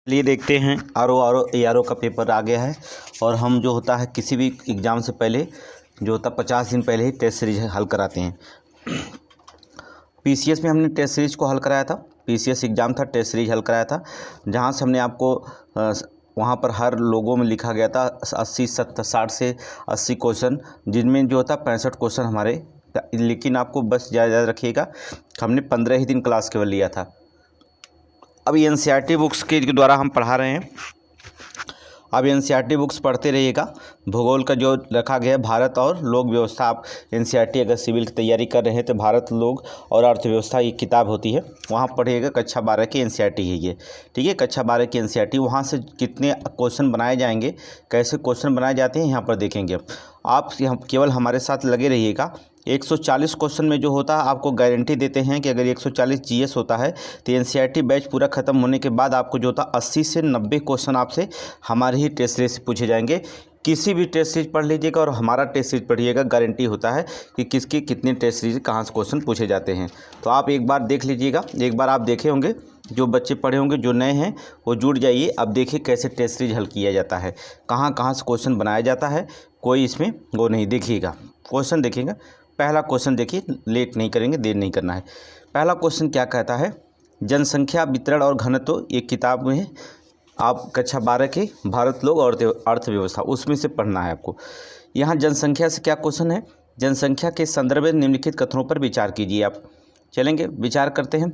चलिए देखते हैं आर ओ ARO का पेपर आ गया है। और हम जो होता है किसी भी एग्ज़ाम से पहले जो होता 50 दिन पहले ही टेस्ट सीरीज हल कराते हैं। PCS में हमने टेस्ट सीरीज को हल कराया था। PCS एग्ज़ाम था, टेस्ट सीरीज हल कराया था, जहाँ से हमने आपको वहाँ पर हर लोगों में लिखा गया था 60 से 80 क्वेश्चन, जिनमें जो होता 65 क्वेश्चन हमारे। लेकिन आपको बस याद रखिएगा, हमने 15 ही दिन क्लास केवल लिया था। अब NCERT बुक्स के द्वारा हम पढ़ा रहे हैं। अब NCERT बुक्स पढ़ते रहिएगा। भूगोल का जो रखा गया है भारत और लोक व्यवस्था, आप NCERT अगर सिविल की तैयारी कर रहे हैं तो भारत, लोक और अर्थव्यवस्था ये किताब होती है, वहाँ पढ़िएगा। कक्षा 12 की NCERT है ये, ठीक है। कक्षा 12 की NCERT, वहाँ से कितने क्वेश्चन बनाए जाएंगे, कैसे क्वेश्चन बनाए जाते हैं, यहाँ पर देखेंगे। आप केवल हमारे साथ लगे रहिएगा। 140 क्वेश्चन में जो होता है आपको गारंटी देते हैं कि अगर 140 GS होता है तो NCERT बैच पूरा ख़त्म होने के बाद आपको जो होता 80 से 90 क्वेश्चन आपसे हमारे ही टेस्ट सीरीज से पूछे जाएंगे। किसी भी टेस्ट सीरीज पढ़ लीजिएगा और हमारा टेस्ट सीरीज पढ़िएगा, गारंटी होता है कि किसके कितने टेस्ट सीरीज कहाँ से क्वेश्चन पूछे जाते हैं। तो आप एक बार देख लीजिएगा, एक बार आप देखे होंगे, जो बच्चे पढ़े होंगे, जो नए हैं वो जुड़ जाइए। अब देखिए कैसे टेस्ट सीरीज हल किया जाता है, कहाँ कहाँ से क्वेश्चन बनाया जाता है, कोई इसमें वो नहीं। देखिएगा क्वेश्चन, देखिएगा पहला क्वेश्चन, देखिए लेट नहीं करेंगे, देर नहीं करना है। पहला क्वेश्चन क्या कहता है, जनसंख्या वितरण और घनत्व, एक किताब में है, आप कक्षा 12 के भारत, लोक और अर्थव्यवस्था, उसमें से पढ़ना है आपको। यहाँ जनसंख्या से क्या क्वेश्चन है, जनसंख्या के संदर्भ में निम्नलिखित कथनों पर विचार कीजिए। आप चलेंगे, विचार करते हैं।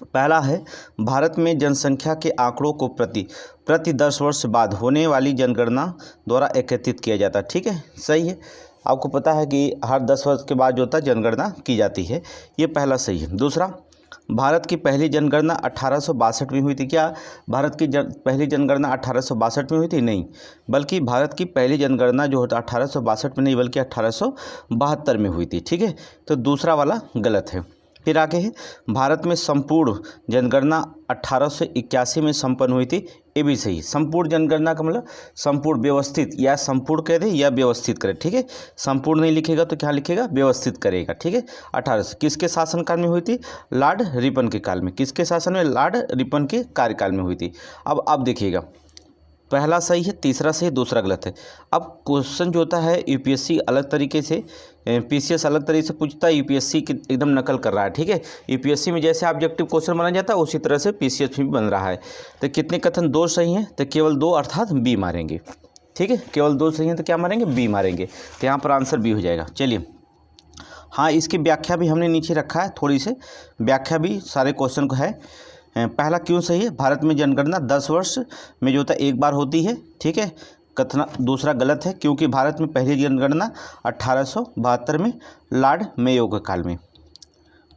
पहला है, भारत में जनसंख्या के आंकड़ों को प्रति 10 वर्ष बाद होने वाली जनगणना द्वारा एकत्रित किया जाता है। ठीक है, सही है। आपको पता है कि हर 10 वर्ष के बाद जो होता है जनगणना की जाती है, ये पहला सही है। दूसरा, भारत की पहली जनगणना 1862 में हुई थी। क्या भारत की पहली जनगणना 1862 में हुई थी? नहीं, बल्कि भारत की पहली जनगणना जो होता 1862 में नहीं, बल्कि 1872 में हुई थी। ठीक है, तो दूसरा वाला गलत है। फिर आगे है, भारत में संपूर्ण जनगणना 1881 में संपन्न हुई थी। ये भी सही। संपूर्ण जनगणना का मतलब संपूर्ण, व्यवस्थित, या संपूर्ण कह दे या व्यवस्थित करे। ठीक है, संपूर्ण नहीं लिखेगा तो क्या लिखेगा, व्यवस्थित करेगा। ठीक है, 1800 किसके शासनकाल में हुई थी? लॉर्ड रिपन के काल में। किसके शासन में? लॉर्ड रिपन के कार्यकाल में हुई थी। अब देखिएगा, पहला सही है, तीसरा सही, दूसरा गलत है। अब क्वेश्चन जो होता है UPSC अलग तरीके से, PCS अलग तरीके से पूछता है, UPSC की एकदम नकल कर रहा है। ठीक है, UPSC में जैसे ऑब्जेक्टिव क्वेश्चन बना जाता है उसी तरह से PCS में भी बन रहा है। तो कितने कथन? 2 सही हैं, तो केवल 2 अर्थात B मारेंगे। ठीक है, केवल 2 सही हैं तो क्या मारेंगे? B मारेंगे। तो यहाँ पर आंसर B हो जाएगा। चलिए, हाँ, इसकी व्याख्या भी हमने नीचे रखा है, थोड़ी सी व्याख्या भी सारे क्वेश्चन को है। पहला क्यों सही है, भारत में जनगणना 10 वर्ष में जो होता है एक बार होती है। ठीक है, कथना दूसरा गलत है, क्योंकि भारत में पहली जनगणना 1872 में लॉर्ड मेयो के काल में,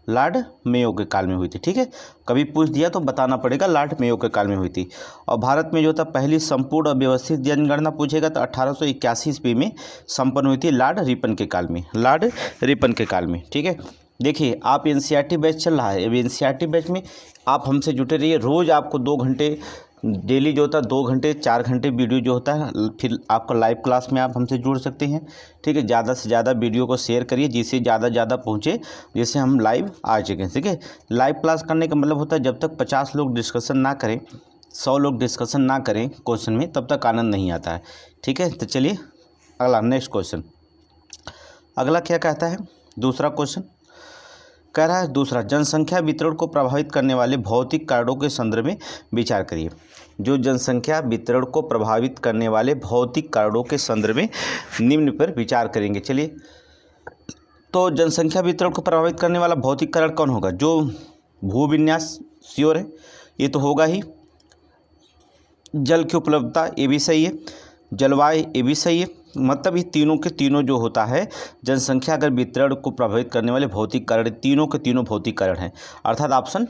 लॉर्ड मेयो के काल में हुई थी। ठीक है, कभी पूछ दिया तो बताना पड़ेगा, लॉर्ड मेयो के काल में हुई थी। और भारत में जो था पहली संपूर्ण और व्यवस्थित जनगणना पूछेगा तो 1881 ईस्वी में संपन्न हुई थी, लॉर्ड रिपन के काल में, लॉर्ड रिपन के काल में। ठीक है, देखिए आप NCERT बैच चल रहा है, अब NCERT बैच में आप हमसे जुटे रहिए। रोज़ आपको 2 घंटे डेली जो होता है, 2 घंटे 4 घंटे वीडियो जो होता है, फिर आपका लाइव क्लास में आप हमसे जुड़ सकते हैं। ठीक है, ज़्यादा से ज़्यादा वीडियो को शेयर करिए, जिससे ज़्यादा पहुँचे, जिससे हम लाइव आ सकें। ठीक है, लाइव क्लास करने का मतलब होता है जब तक 50 लोग डिस्कशन ना करें, 100 लोग डिस्कशन ना करें क्वेश्चन में, तब तक आनंद नहीं आता है। ठीक है, तो चलिए अगला, नेक्स्ट क्वेश्चन। अगला क्या कहता है, दूसरा क्वेश्चन कह रहा है, दूसरा, जनसंख्या वितरण को प्रभावित करने वाले भौतिक कारणों के संदर्भ में विचार करिए। जो जनसंख्या वितरण को प्रभावित करने वाले भौतिक कारणों के संदर्भ में निम्न पर विचार करेंगे। चलिए, तो जनसंख्या वितरण को प्रभावित करने वाला भौतिक कारण कौन होगा? जो भूविन्यास, श्योर है, ये तो होगा ही। जल की उपलब्धता, ये भी सही है। जलवायु, ये भी सही है। मतलब ये तीनों के तीनों जो होता है, जनसंख्या अगर वितरण को प्रभावित करने वाले भौतिक कारण, तीनों के तीनों भौतिक कारण हैं, अर्थात ऑप्शन।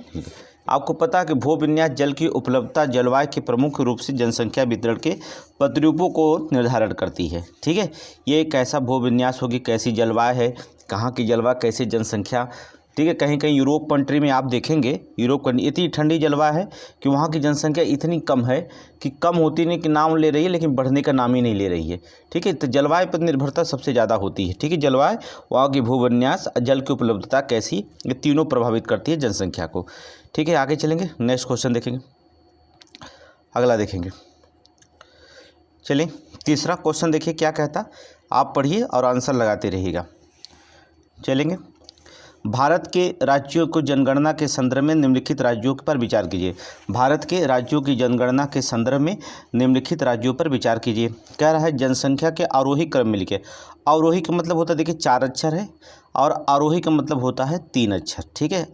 आपको पता है कि भूविन्यास, जल की उपलब्धता, जलवायु के प्रमुख रूप से जनसंख्या वितरण के प्रतिरूपों को निर्धारण करती है। ठीक है, ये कैसा भूविन्यास होगी, कैसी जलवायु है, कहाँ की जलवायु, कैसी जनसंख्या। ठीक है, कहीं कहीं यूरोप कंट्री में आप देखेंगे, यूरोप कंट्री इतनी ठंडी जलवायु है कि वहाँ की जनसंख्या इतनी कम है कि कम होती नहीं कि नाम ले रही है, लेकिन बढ़ने का नाम ही नहीं ले रही है। ठीक है, तो जलवायु पर निर्भरता सबसे ज़्यादा होती है। ठीक है, जलवायु, वहाँ की भूविन्यास, जल की उपलब्धता कैसी, ये तीनों प्रभावित करती है जनसंख्या को। ठीक है, आगे चलेंगे, नेक्स्ट क्वेश्चन देखेंगे। अगला देखेंगे। चलिए तीसरा क्वेश्चन देखिए क्या कहता, आप पढ़िए और आंसर लगाते रहिएगा। चलेंगे, भारत के राज्यों को जनगणना के संदर्भ में निम्नलिखित राज्यों पर विचार कीजिए। भारत के राज्यों की जनगणना के संदर्भ में निम्नलिखित राज्यों पर विचार कीजिए। कह रहा है जनसंख्या के आरोही क्रम में लिखे। आरोही का मतलब होता है देखिए 4 अक्षर है और आरोही का मतलब होता है 3 अक्षर। ठीक है,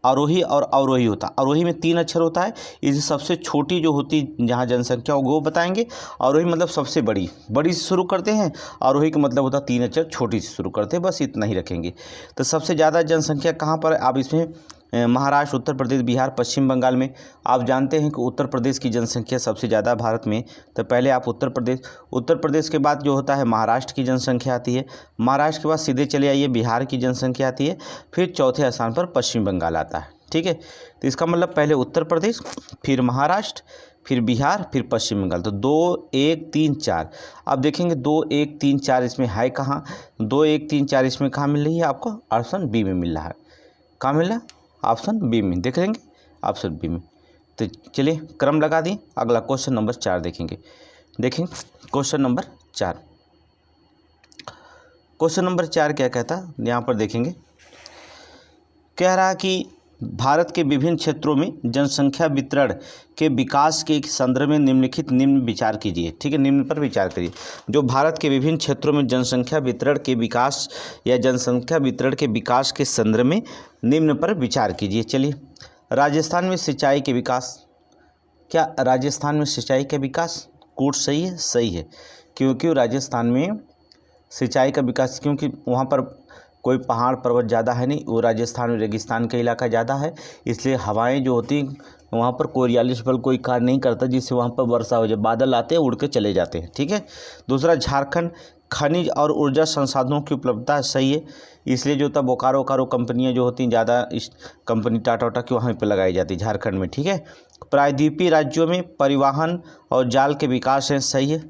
आरोही और अवरोही होता है। आरोही में 3 अक्षर होता है, इसे सबसे छोटी जो होती जहाँ जनसंख्या वो बताएंगे। आरोही मतलब सबसे बड़ी, बड़ी से शुरू करते हैं। आरोही का मतलब होता है 3 अक्षर, छोटी से शुरू करते हैं, बस इतना ही रखेंगे। तो सबसे ज़्यादा जनसंख्या कहाँ पर है? आप इसमें महाराष्ट्र, उत्तर प्रदेश, बिहार, पश्चिम बंगाल में। आप जानते हैं कि उत्तर प्रदेश की जनसंख्या सबसे ज़्यादा भारत में। तो पहले आप उत्तर प्रदेश के बाद जो होता है महाराष्ट्र की जनसंख्या आती है। महाराष्ट्र के बाद सीधे चले आइए बिहार की जनसंख्या आती है, फिर चौथे स्थान पर पश्चिम बंगाल आता है। ठीक है, तो इसका मतलब पहले उत्तर प्रदेश, फिर महाराष्ट्र, फिर बिहार, फिर पश्चिम बंगाल। तो 2 1 3 4। अब देखेंगे 2 1 3 4 इसमें है कहाँ? 2 1 3 4 इसमें कहाँ मिल रही है आपको? ऑप्शन बी में मिल रहा है। कहाँ मिल रहा है? ऑप्शन बी में, देख लेंगे ऑप्शन बी में। तो चलिए क्रम लगा दिए, अगला क्वेश्चन नंबर 4 देखेंगे। देखेंगे क्वेश्चन नंबर 4। क्वेश्चन नंबर 4 क्या कहता, यहाँ पर देखेंगे। कह रहा कि भारत के विभिन्न क्षेत्रों में जनसंख्या वितरण के विकास के संदर्भ में निम्न विचार कीजिए। ठीक है, निम्न पर विचार करिए। जो भारत के विभिन्न क्षेत्रों में जनसंख्या वितरण के विकास या जनसंख्या वितरण के विकास के संदर्भ में निम्न पर विचार कीजिए। चलिए, राजस्थान में सिंचाई के विकास। क्या राजस्थान में सिंचाई का विकास कोट सही है? सही है, क्योंकि राजस्थान में सिंचाई का विकास, क्योंकि वहाँ पर कोई पहाड़ पर्वत ज़्यादा है नहीं, वो राजस्थान में रेगिस्तान का इलाका ज़्यादा है, इसलिए हवाएं जो होती वहाँ पर कोरियालिस बल कोई कार्य नहीं करता जिससे वहाँ पर वर्षा हो जाए। बादल आते हैं उड़ के चले जाते हैं। ठीक है। दूसरा, झारखंड खनिज और ऊर्जा संसाधनों की उपलब्धता सही है, इसलिए जो होता बोकारो कंपनियाँ जो होती हैं ज़्यादा, इस कंपनी टाटा की वहाँ पर लगाई जाती है झारखंड में। ठीक है। प्रायद्वीपीय राज्यों में परिवहन और जाल के विकास है, सही है।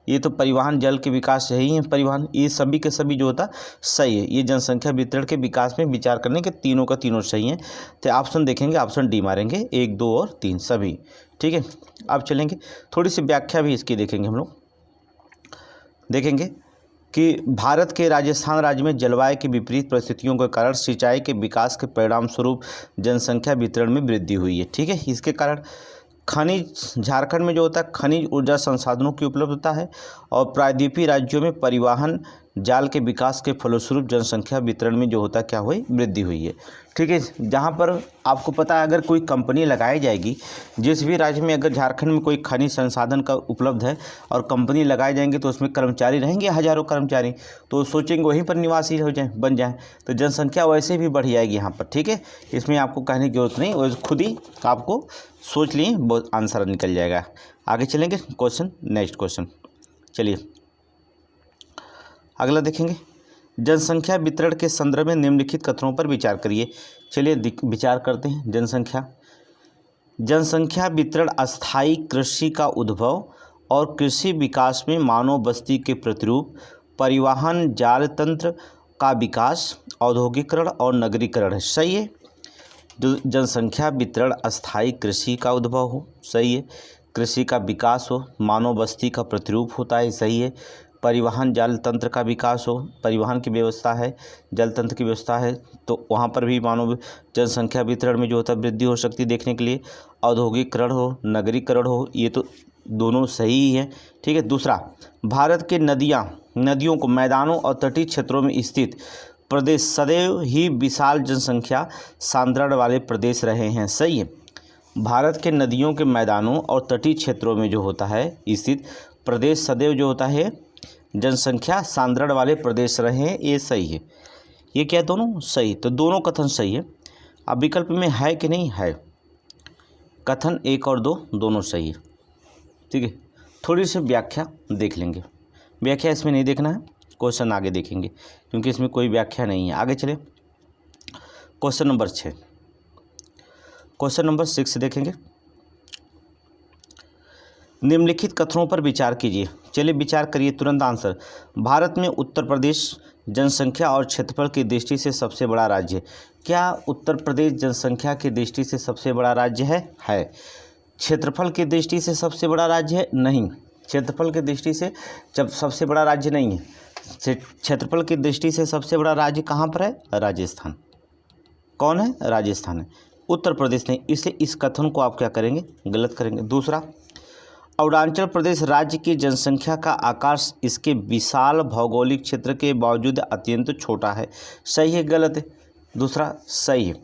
ये तो परिवहन जल के विकास सही है, परिवहन ये सभी के सभी जो होता सही है। ये जनसंख्या वितरण के विकास में विचार करने के तीनों का तीनों सही है। तो ऑप्शन देखेंगे, ऑप्शन डी मारेंगे, 1 2 और 3 सभी। ठीक है। अब चलेंगे, थोड़ी सी व्याख्या भी इसकी देखेंगे हम लोग। देखेंगे कि भारत के राजस्थान राज्य में जलवायु की विपरीत परिस्थितियों के कारण सिंचाई के विकास के परिणाम स्वरूप जनसंख्या वितरण में वृद्धि हुई है। ठीक है। इसके कारण खनिज, झारखंड में जो होता है खनिज ऊर्जा संसाधनों की उपलब्धता है, और प्रायद्वीपीय राज्यों में परिवहन जाल के विकास के फलस्वरूप जनसंख्या वितरण में जो होता है क्या हुई, वृद्धि हुई है। ठीक है। जहाँ पर आपको पता है अगर कोई कंपनी लगाई जाएगी, जिस भी राज्य में अगर झारखंड में कोई खनिज संसाधन का उपलब्ध है और कंपनी लगाए जाएंगे तो उसमें कर्मचारी रहेंगे, हज़ारों कर्मचारी, तो सोचेंगे वहीं पर निवासी हो जाए, बन जाए, तो जनसंख्या वैसे भी बढ़ जाएगी यहाँ पर। ठीक है। इसमें आपको कहने की जरूरत नहीं, वो खुद ही आपको सोच लिए बहुत आंसर निकल जाएगा। आगे चलेंगे, क्वेश्चन नेक्स्ट क्वेश्चन। चलिए अगला देखेंगे, जनसंख्या वितरण के संदर्भ में निम्नलिखित कथनों पर विचार करिए। चलिए विचार करते हैं। जनसंख्या वितरण अस्थायी कृषि का उद्भव और कृषि विकास में मानव बस्ती के प्रतिरूप, परिवहन जाल तंत्र का विकास, औद्योगिकरण और नगरीकरण है, सही है। जनसंख्या वितरण अस्थायी कृषि का उद्भव हो, सही है। कृषि का विकास हो, मानव बस्ती का प्रतिरूप होता है, सही है। परिवहन जल तंत्र का विकास हो, परिवहन की व्यवस्था है, जल तंत्र की व्यवस्था है, तो वहाँ पर भी मानव जनसंख्या वितरण में जो होता है वृद्धि हो सकती है देखने के लिए। औद्योगिकरण हो, नगरीकरण हो, ये तो दोनों सही ही हैं। ठीक है। दूसरा, भारत के नदियों को मैदानों और तटीय क्षेत्रों में स्थित प्रदेश सदैव ही विशाल जनसंख्या सांद्रण वाले प्रदेश रहे हैं, सही है। भारत के नदियों के मैदानों और तटीय क्षेत्रों में जो होता है स्थित प्रदेश सदैव जो होता है जनसंख्या सांद्रण वाले प्रदेश रहे हैं, ये सही है। ये क्या दोनों सही, तो दोनों कथन सही है। अब विकल्प में है कि नहीं है, कथन 1 और 2 दोनों सही है। ठीक है। थोड़ी सी व्याख्या देख लेंगे, व्याख्या इसमें नहीं देखना है, क्वेश्चन आगे देखेंगे क्योंकि इसमें कोई व्याख्या नहीं है। आगे चले, क्वेश्चन नंबर 6। क्वेश्चन नंबर 6 देखेंगे, निम्नलिखित कथनों पर विचार कीजिए। चलिए विचार करिए, तुरंत आंसर। भारत में उत्तर प्रदेश जनसंख्या और क्षेत्रफल की दृष्टि से सबसे बड़ा राज्य है। क्या उत्तर प्रदेश जनसंख्या की दृष्टि से सबसे बड़ा राज्य है? क्षेत्रफल की दृष्टि से सबसे बड़ा राज्य है? नहीं, क्षेत्रफल की दृष्टि से जब सबसे बड़ा राज्य नहीं है। क्षेत्रफल की दृष्टि से सबसे बड़ा राज्य कहाँ पर है? राजस्थान। कौन है? राजस्थान है, उत्तर प्रदेश नहीं। इसलिए इस कथन को आप क्या करेंगे? गलत करेंगे। दूसरा, अरुणाचल प्रदेश राज्य की जनसंख्या का आकार इसके विशाल भौगोलिक क्षेत्र के बावजूद अत्यंत छोटा है। सही है गलत है? दूसरा सही है।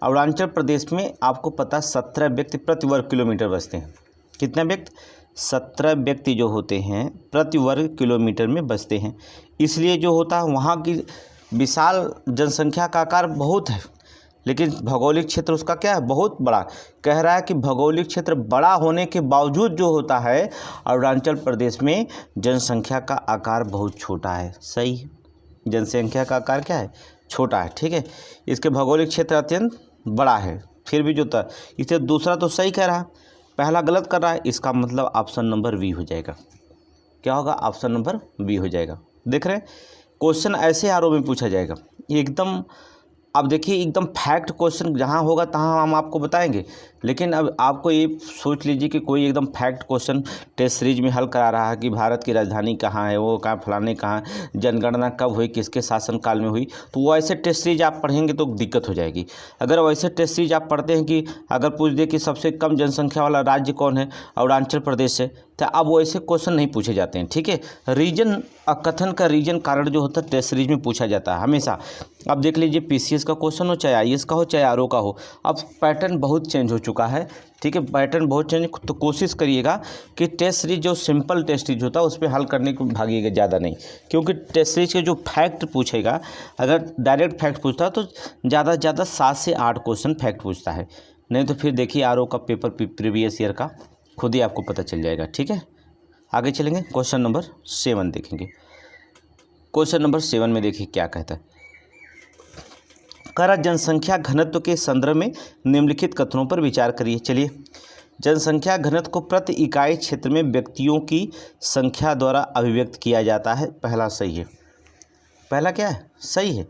अरुणाचल प्रदेश में आपको पता 17 व्यक्ति प्रति वर्ग किलोमीटर बसते हैं। कितने व्यक्ति? 17 व्यक्ति जो होते हैं प्रति वर्ग किलोमीटर में बसते हैं। इसलिए जो होता है वहाँ की विशाल जनसंख्या का आकार बहुत है, लेकिन भौगोलिक क्षेत्र उसका क्या है? बहुत बड़ा। कह रहा है कि भौगोलिक क्षेत्र बड़ा होने के बावजूद जो होता है अरुणाचल प्रदेश में जनसंख्या का आकार बहुत छोटा है। सही है, जनसंख्या का आकार क्या है? छोटा है। ठीक है, इसके भौगोलिक क्षेत्र अत्यंत बड़ा है, फिर भी जो था। इसे दूसरा तो सही कह रहा है, पहला गलत कर रहा है। इसका मतलब ऑप्शन नंबर बी हो जाएगा। क्या होगा? ऑप्शन नंबर बी हो जाएगा। देख रहे हैं, क्वेश्चन ऐसे आरओ में पूछा जाएगा एकदम। अब देखिए, एकदम फैक्ट क्वेश्चन जहाँ होगा तहाँ हम आपको बताएंगे, लेकिन अब आपको ये सोच लीजिए कि कोई एकदम फैक्ट क्वेश्चन टेस्ट सीरीज में हल करा रहा है कि भारत की राजधानी कहाँ है, वो कहाँ फलाने कहाँ, जनगणना कब हुई, किसके शासनकाल में हुई, तो वो ऐसे टेस्ट सीरीज आप पढ़ेंगे तो दिक्कत हो जाएगी। अगर वैसे टेस्ट सीरीज आप पढ़ते हैं कि अगर पूछ दे कि सबसे कम जनसंख्या वाला राज्य कौन है, अरुणाचल प्रदेश है, तो अब वो ऐसे क्वेश्चन नहीं पूछे जाते हैं। ठीक है, रीजन कथन का रीजन कारण जो होता है टेस्ट सीरीज में पूछा जाता है हमेशा। अब देख लीजिए, पीसीएस का क्वेश्चन हो, चाहे आईएएस का हो, चाहे आरओ का हो, अब पैटर्न बहुत चेंज हो चुका है। ठीक है, पैटर्न बहुत चेंज, तो कोशिश करिएगा कि टेस्ट सीरीज जो सिंपल टेस्ट सीरीज होता है उस पर हल करने को भागिएगा ज़्यादा नहीं, क्योंकि टेस्ट सीरीज के जो फैक्ट पूछेगा, अगर डायरेक्ट फैक्ट पूछता है तो ज़्यादा से ज़्यादा 7 से 8 क्वेश्चन फैक्ट पूछता है। नहीं तो फिर देखिए आरओ का पेपर प्रीवियस ईयर का खुद ही आपको पता चल जाएगा। ठीक है, आगे चलेंगे, क्वेश्चन नंबर 7 देखेंगे। क्वेश्चन नंबर 7 में देखिए क्या कहता है। जनसंख्या घनत्व के संदर्भ में निम्नलिखित कथनों पर विचार करिए। चलिए, जनसंख्या घनत्व को प्रति इकाई क्षेत्र में व्यक्तियों की संख्या द्वारा अभिव्यक्त किया जाता है। पहला सही है। पहला क्या है? सही है।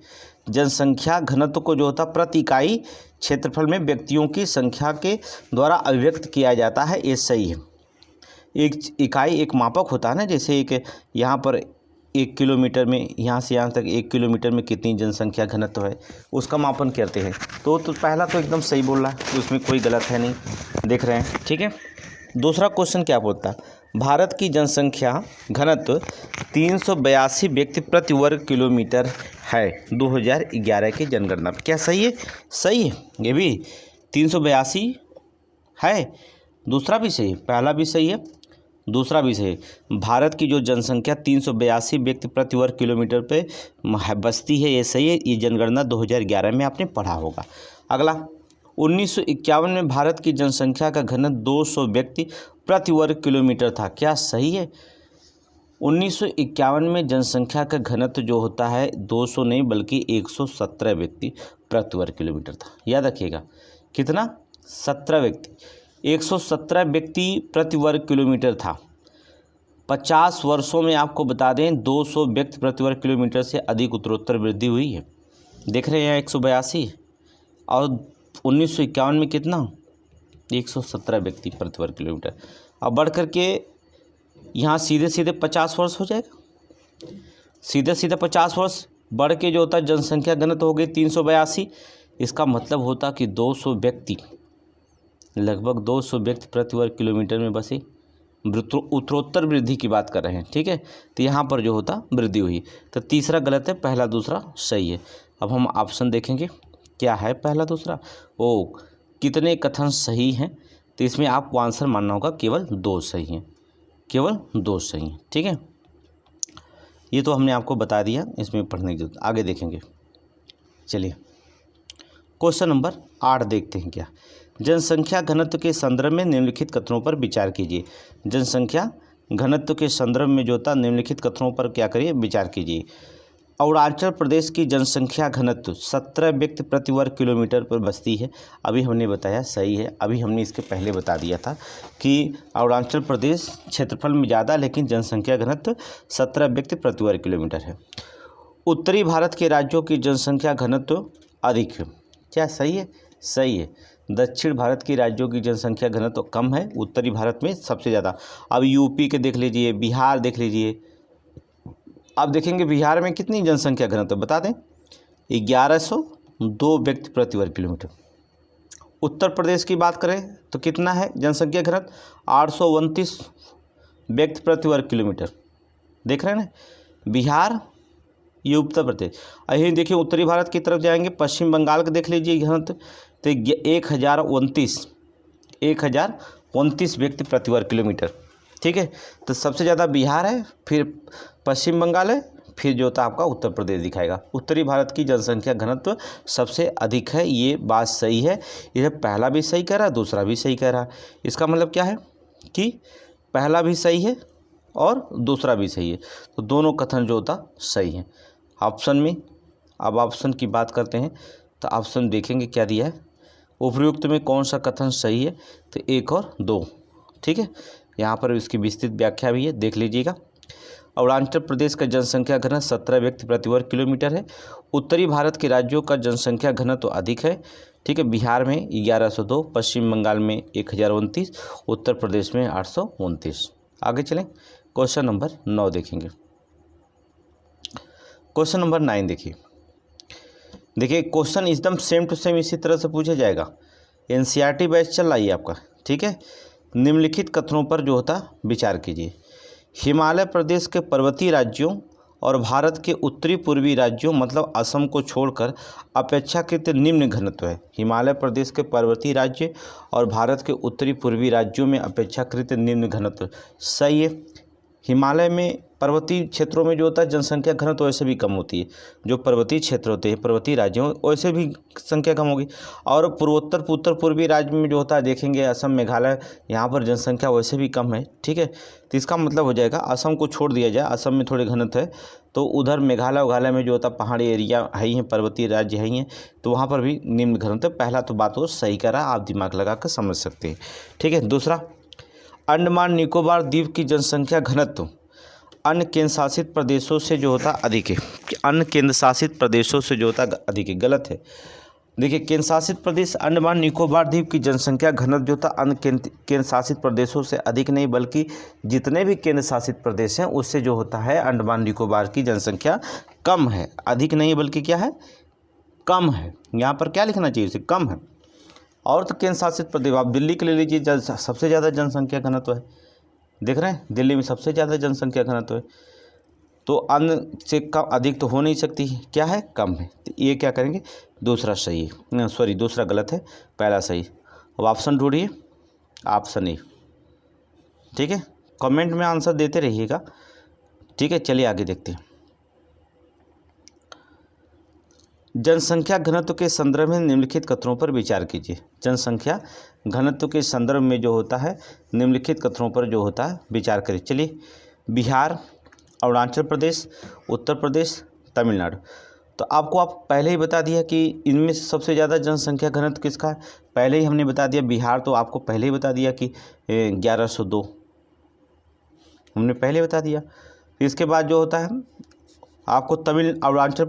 जनसंख्या घनत्व को जो होता है प्रति इकाई क्षेत्रफल में व्यक्तियों की संख्या के द्वारा अभिव्यक्त किया जाता है, ये सही है। एक इकाई एक मापक होता है ना, जैसे एक यहाँ पर 1 किलोमीटर में, यहाँ से यहाँ तक 1 किलोमीटर में कितनी जनसंख्या घनत्व है, उसका मापन करते हैं। तो पहला तो एकदम सही बोल रहा है, उसमें कोई गलत है नहीं, देख रहे हैं। ठीक है, दूसरा क्वेश्चन क्या बोलता है? भारत की जनसंख्या घनत्व 382 व्यक्ति प्रति वर्ग किलोमीटर है 2011 की जनगणना। क्या सही है? सही है, ये भी 382 है। दूसरा भी सही है, पहला भी सही है, दूसरा भी सही है। भारत की जो जनसंख्या 382 व्यक्ति प्रति वर्ग किलोमीटर पे बसती है, ये सही है। ये जनगणना 2011 में आपने पढ़ा होगा। अगला, 1951 में भारत की जनसंख्या का घनत्व 200 व्यक्ति प्रति वर्ग किलोमीटर था। क्या सही है? 1951 में जनसंख्या का घनत्व जो होता है 200 नहीं बल्कि 117 व्यक्ति प्रति वर्ग किलोमीटर था। याद रखिएगा, कितना? 17 व्यक्ति, 117 व्यक्ति प्रति वर्ग किलोमीटर था। 50 वर्षों में आपको बता दें 200 व्यक्ति प्रति वर्ग किलोमीटर से अधिक उत्तरोत्तर वृद्धि हुई है। देख रहे हैं, 182 और 1951 में कितना? 117 व्यक्ति प्रति वर्ग किलोमीटर। अब बढ़ करके यहाँ सीधे सीधे 50 वर्ष हो जाएगा। सीधे सीधे 50 वर्ष बढ़ के जो होता है जनसंख्या घनत्व हो गई 382। इसका मतलब होता कि 200 व्यक्ति, लगभग 200 व्यक्ति प्रति वर्ग किलोमीटर में बसे। उत्तरोत्तर वृद्धि की बात कर रहे हैं। ठीक है, तो यहाँ पर जो होता वृद्धि हुई। तो तीसरा गलत है, पहला दूसरा सही है। अब हम ऑप्शन देखेंगे क्या है पहला दूसरा। ओ, कितने कथन सही हैं? तो इसमें आपको आंसर मानना होगा केवल 2 सही हैं, केवल 2 सही हैं। ठीक है, ये तो हमने आपको बता दिया, इसमें पढ़ने की जरूरत। आगे देखेंगे, चलिए क्वेश्चन नंबर 8 देखते हैं। क्या? जनसंख्या घनत्व के संदर्भ में निम्नलिखित कथनों पर विचार कीजिए। जनसंख्या घनत्व के संदर्भ में जो होता निम्नलिखित कथनों पर क्या करिए? विचार कीजिए। अरुणाचल प्रदेश की जनसंख्या घनत्व 17 व्यक्ति प्रति वर्ग किलोमीटर पर बसती है। अभी हमने बताया सही है। अभी हमने इसके पहले बता दिया था कि अरुणाचल प्रदेश क्षेत्रफल में ज़्यादा लेकिन जनसंख्या घनत्व 17 व्यक्ति प्रति वर्ग किलोमीटर है। उत्तरी भारत के राज्यों की जनसंख्या घनत्व अधिक है। क्या सही है? सही है। दक्षिण भारत की राज्यों की जनसंख्या घनत्व कम है, उत्तरी भारत में सबसे ज़्यादा। अब यूपी के देख लीजिए, बिहार देख लीजिए। अब देखेंगे बिहार में कितनी जनसंख्या घनत्व बता दें, 1102 व्यक्ति प्रति वर्ग किलोमीटर। उत्तर प्रदेश की बात करें तो कितना है जनसंख्या घनत्व, 829 व्यक्ति प्रति वर्ग किलोमीटर। देख रहे हैं ना, बिहार, ये उत्तर प्रदेश। यही देखिए उत्तरी भारत की तरफ जाएंगे, पश्चिम बंगाल का देख लीजिए घनत्व, तो 1029 व्यक्ति प्रति वर्ग किलोमीटर। ठीक है, तो सबसे ज़्यादा बिहार है, फिर पश्चिम बंगाल है, फिर जो था आपका उत्तर प्रदेश दिखाएगा। उत्तरी भारत की जनसंख्या घनत्व सबसे अधिक है, ये बात सही है। यह पहला भी सही कह रहा है, दूसरा भी सही कह रहा है। इसका मतलब क्या है कि पहला भी सही है और दूसरा भी सही है, तो दोनों कथन जो होता सही है। ऑप्शन में, अब ऑप्शन की बात करते हैं तो ऑप्शन देखेंगे क्या दिया है, उपयुक्त में कौन सा कथन सही है, तो 1 और 2। ठीक है, यहाँ पर इसकी विस्तृत व्याख्या भी है, देख लीजिएगा। अरुणाचल प्रदेश का जनसंख्या घनत्व 17 व्यक्ति प्रति वर्ग किलोमीटर है। उत्तरी भारत के राज्यों का जनसंख्या घनत्व अधिक है। ठीक है, बिहार में 1102, पश्चिम बंगाल में 1029, उत्तर प्रदेश में 829। आगे चलें, क्वेश्चन नंबर 9 देखेंगे। क्वेश्चन नंबर 9 देखिए क्वेश्चन एकदम सेम टू सेम इसी तरह से पूछा जाएगा। एनसीईआरटी बैच चल रहा है आपका। ठीक है, निम्नलिखित कथनों पर जो होता विचार कीजिए। हिमालय प्रदेश के पर्वतीय राज्यों और भारत के उत्तरी पूर्वी राज्यों मतलब असम को छोड़कर अपेक्षाकृत निम्न घनत्व है। हिमालय प्रदेश के पर्वतीय राज्य और भारत के उत्तरी पूर्वी राज्यों में अपेक्षाकृत निम्न घनत्व सही है। हिमालय में पर्वतीय क्षेत्रों में जो होता है जनसंख्या घनत्व वैसे भी कम होती है, जो पर्वतीय क्षेत्र होते हैं पर्वतीय राज्यों वैसे भी संख्या कम होगी। और पूर्वोत्तर उत्तर पूर्वी राज्य में जो होता है देखेंगे असम मेघालय, यहाँ पर जनसंख्या वैसे भी कम है। ठीक है, तो इसका मतलब हो जाएगा असम को छोड़ दिया जाए, असम में थोड़े घनत्व है, तो उधर मेघालय में जो होता पहाड़ी एरिया है ही हैं, पर्वतीय राज्य है ही हैं, तो वहाँ पर भी निम्न घनत्व। पहला तो बात वो सही करा, आप दिमाग लगा कर समझ सकते हैं। ठीक है, दूसरा, अंडमान निकोबार द्वीप की जनसंख्या घनत्व अन्य केंद्र शासित प्रदेशों से जो होता अधिक है। अन्य केंद्र शासित प्रदेशों से जो होता अधिक है, गलत है। देखिए, केंद्र शासित प्रदेश अंडमान निकोबार द्वीप की जनसंख्या घनत्व जो था अन्य केंद्र शासित प्रदेशों से अधिक नहीं, बल्कि जितने भी केंद्र शासित प्रदेश हैं उससे जो होता है अंडमान निकोबार की जनसंख्या कम है। अधिक नहीं बल्कि क्या है, कम है। यहाँ पर क्या लिखना चाहिए, उसे कम है। और तो केंद्र शासित प्रदेश आप दिल्ली के ले लीजिए, सबसे ज़्यादा जनसंख्या घनत्व है, देख रहे हैं, दिल्ली में सबसे ज़्यादा जनसंख्या घनत्व है, तो अन्य से कम अधिक तो हो नहीं सकती, क्या है, कम है। तो ये क्या करेंगे, दूसरा सही है, सॉरी दूसरा गलत है, पहला सही। अब ऑप्शन ढूंढिए, ऑप्शन ए। ठीक है, कमेंट में आंसर देते रहिएगा। ठीक है, चलिए आगे देखते हैं। जनसंख्या घनत्व के संदर्भ में निम्नलिखित कथनों पर विचार कीजिए। जनसंख्या घनत्व के संदर्भ में जो होता है निम्नलिखित कथनों पर जो होता है विचार करिए। चलिए, बिहार, अरुणाचल प्रदेश, उत्तर प्रदेश, तमिलनाडु। तो आपको आप पहले ही बता दिया कि इनमें से सबसे ज़्यादा जनसंख्या घनत्व किसका है, पहले ही हमने बता दिया। बिहार तो आपको पहले ही बता दिया कि 1102 हमने पहले बता दिया। इसके बाद जो होता है आपको अरुणाचल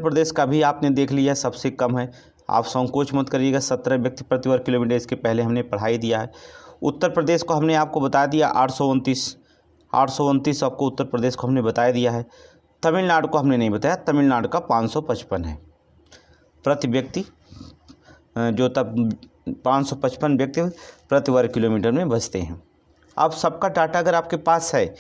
प्रदेश का भी आपने देख लिया, सबसे कम है। आप संकोच मत करिएगा, 17 व्यक्ति प्रति वर्ग किलोमीटर, इसके पहले हमने पढ़ाई दिया है। उत्तर प्रदेश को हमने आपको बता दिया 829 आपको उत्तर प्रदेश को हमने बता दिया है। तमिलनाडु को हमने नहीं बताया, तमिलनाडु का 555 है प्रति व्यक्ति, जो तब 555 व्यक्ति प्रति वर्ग किलोमीटर में बसते हैं। अब सबका डाटा अगर आपके पास है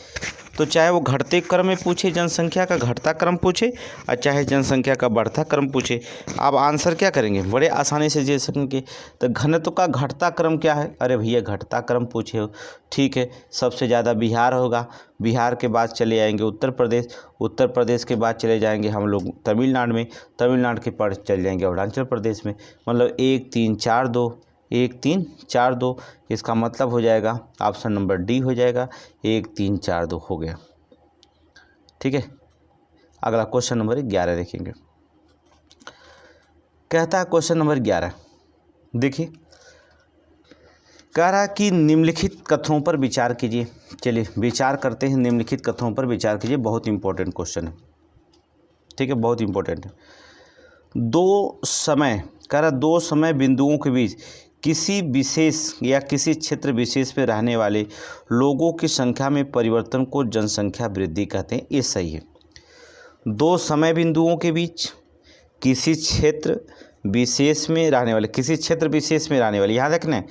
तो चाहे वो घटते क्रम में पूछे, जनसंख्या का घटता क्रम पूछे, और चाहे जनसंख्या का बढ़ता क्रम पूछे, आप आंसर क्या करेंगे, बड़े आसानी से दे सकेंगे। तो घनत्व का घटता क्रम क्या है, अरे भैया घटता क्रम पूछे हो, ठीक है, सबसे ज़्यादा बिहार होगा, बिहार के बाद चले जाएंगे उत्तर प्रदेश के बाद चले जाएंगे हम लोग तमिलनाडु में, तमिलनाडु के बाद चले जाएंगे अरुणाचल प्रदेश में। मतलब 1 3 4 2, इसका मतलब हो जाएगा ऑप्शन नंबर डी हो जाएगा, 1 3 4 2 हो गया। ठीक है, अगला क्वेश्चन नंबर 11 देखेंगे। कहता है क्वेश्चन नंबर 11, देखिए कह रहा है कि निम्नलिखित कथनों पर विचार कीजिए। चलिए विचार करते हैं, निम्नलिखित कथनों पर विचार कीजिए, बहुत इंपॉर्टेंट क्वेश्चन है। ठीक है, बहुत इंपॉर्टेंट है। 2 समय कह रहा दो समय बिंदुओं के बीच किसी विशेष या किसी क्षेत्र विशेष में रहने वाले लोगों की संख्या में परिवर्तन को जनसंख्या वृद्धि कहते हैं। ये सही है। दो समय बिंदुओं के बीच किसी क्षेत्र विशेष में रहने वाले, किसी क्षेत्र विशेष में रहने वाले, याद रखना है,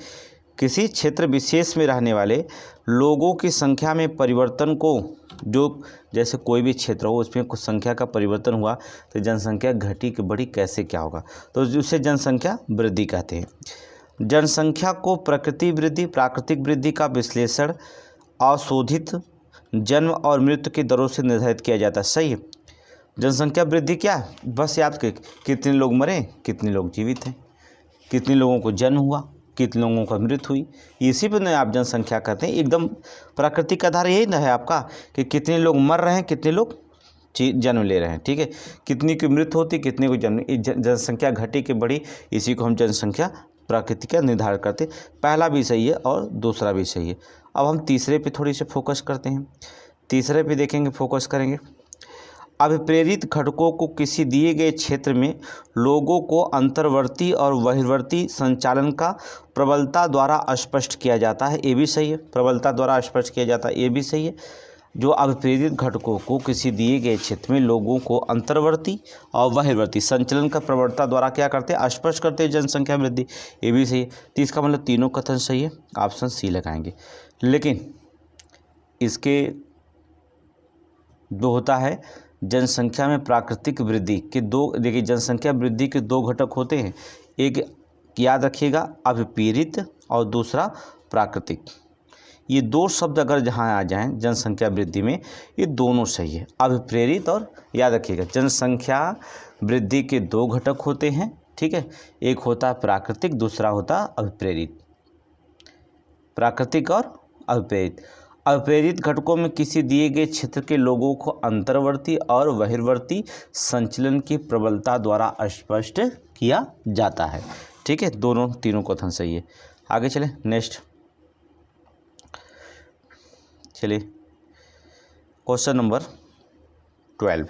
किसी क्षेत्र विशेष में रहने वाले लोगों की संख्या में परिवर्तन को, जो जैसे कोई भी क्षेत्र हो उसमें कुछ संख्या का परिवर्तन हुआ तो जनसंख्या घटी कि बढ़ी, कैसे क्या होगा, तो उसे जनसंख्या वृद्धि कहते हैं। जनसंख्या को प्राकृतिक वृद्धि का विश्लेषण अशोधित जन्म और मृत्यु की दरों से निर्धारित किया जाता है। सही है। जनसंख्या वृद्धि क्या है, बस याद करें, कितने लोग मरे, कितने लोग जीवित हैं, कितने लोगों को जन्म हुआ, कितने लोगों का मृत्यु हुई, इसी पर आप जनसंख्या कहते हैं। एकदम प्राकृतिक आधार यही ना है आपका कि कितने लोग मर रहे हैं, कितने लोग जन्म ले रहे हैं। ठीक है, कितनी की मृत्यु होती, कितने को जन्म, जनसंख्या घटी कि बढ़ी, इसी को हम जनसंख्या प्राकृतिक का निर्धारण करते। पहला भी सही है और दूसरा भी सही है। अब हम तीसरे पे थोड़ी सी फोकस करते हैं। तीसरे पे देखेंगे, फोकस करेंगे। अभिप्रेरित घटकों को किसी दिए गए क्षेत्र में लोगों को अंतर्वर्ती और बहिर्वर्ती संचालन का प्रबलता द्वारा स्पष्ट किया जाता है। ये भी सही है, प्रबलता द्वारा स्पष्ट किया जाता है, ये भी सही है। जो अभिप्रेरित घटकों को किसी दिए गए क्षेत्र में लोगों को अंतर्वर्ती और बहिर्वर्ती संचलन का प्रबलता द्वारा क्या करते हैं, स्पष्ट करते हैं जनसंख्या वृद्धि, ये भी सही है। तो इसका मतलब तीनों कथन सही है, ऑप्शन सी लगाएंगे। लेकिन इसके जो होता है जनसंख्या में प्राकृतिक वृद्धि के दो, देखिए जनसंख्या वृद्धि के दो घटक होते हैं, एक याद रखिएगा अभिप्रेरित और दूसरा प्राकृतिक। ये दो शब्द अगर जहाँ आ जाएं जनसंख्या वृद्धि में, ये दोनों सही है, अभिप्रेरित और, याद रखिएगा जनसंख्या वृद्धि के दो घटक होते हैं। ठीक है, एक होता है प्राकृतिक, दूसरा होता है अभिप्रेरित। प्राकृतिक और अभिप्रेरित। अभिप्रेरित घटकों में किसी दिए गए क्षेत्र के लोगों को अंतर्वर्ती और बहिर्वर्ती संचलन की प्रबलता द्वारा स्पष्ट किया जाता है। ठीक है, दोनों तीनों कथन सही है। आगे चले, नेक्स्ट चलिए, क्वेश्चन नंबर 12।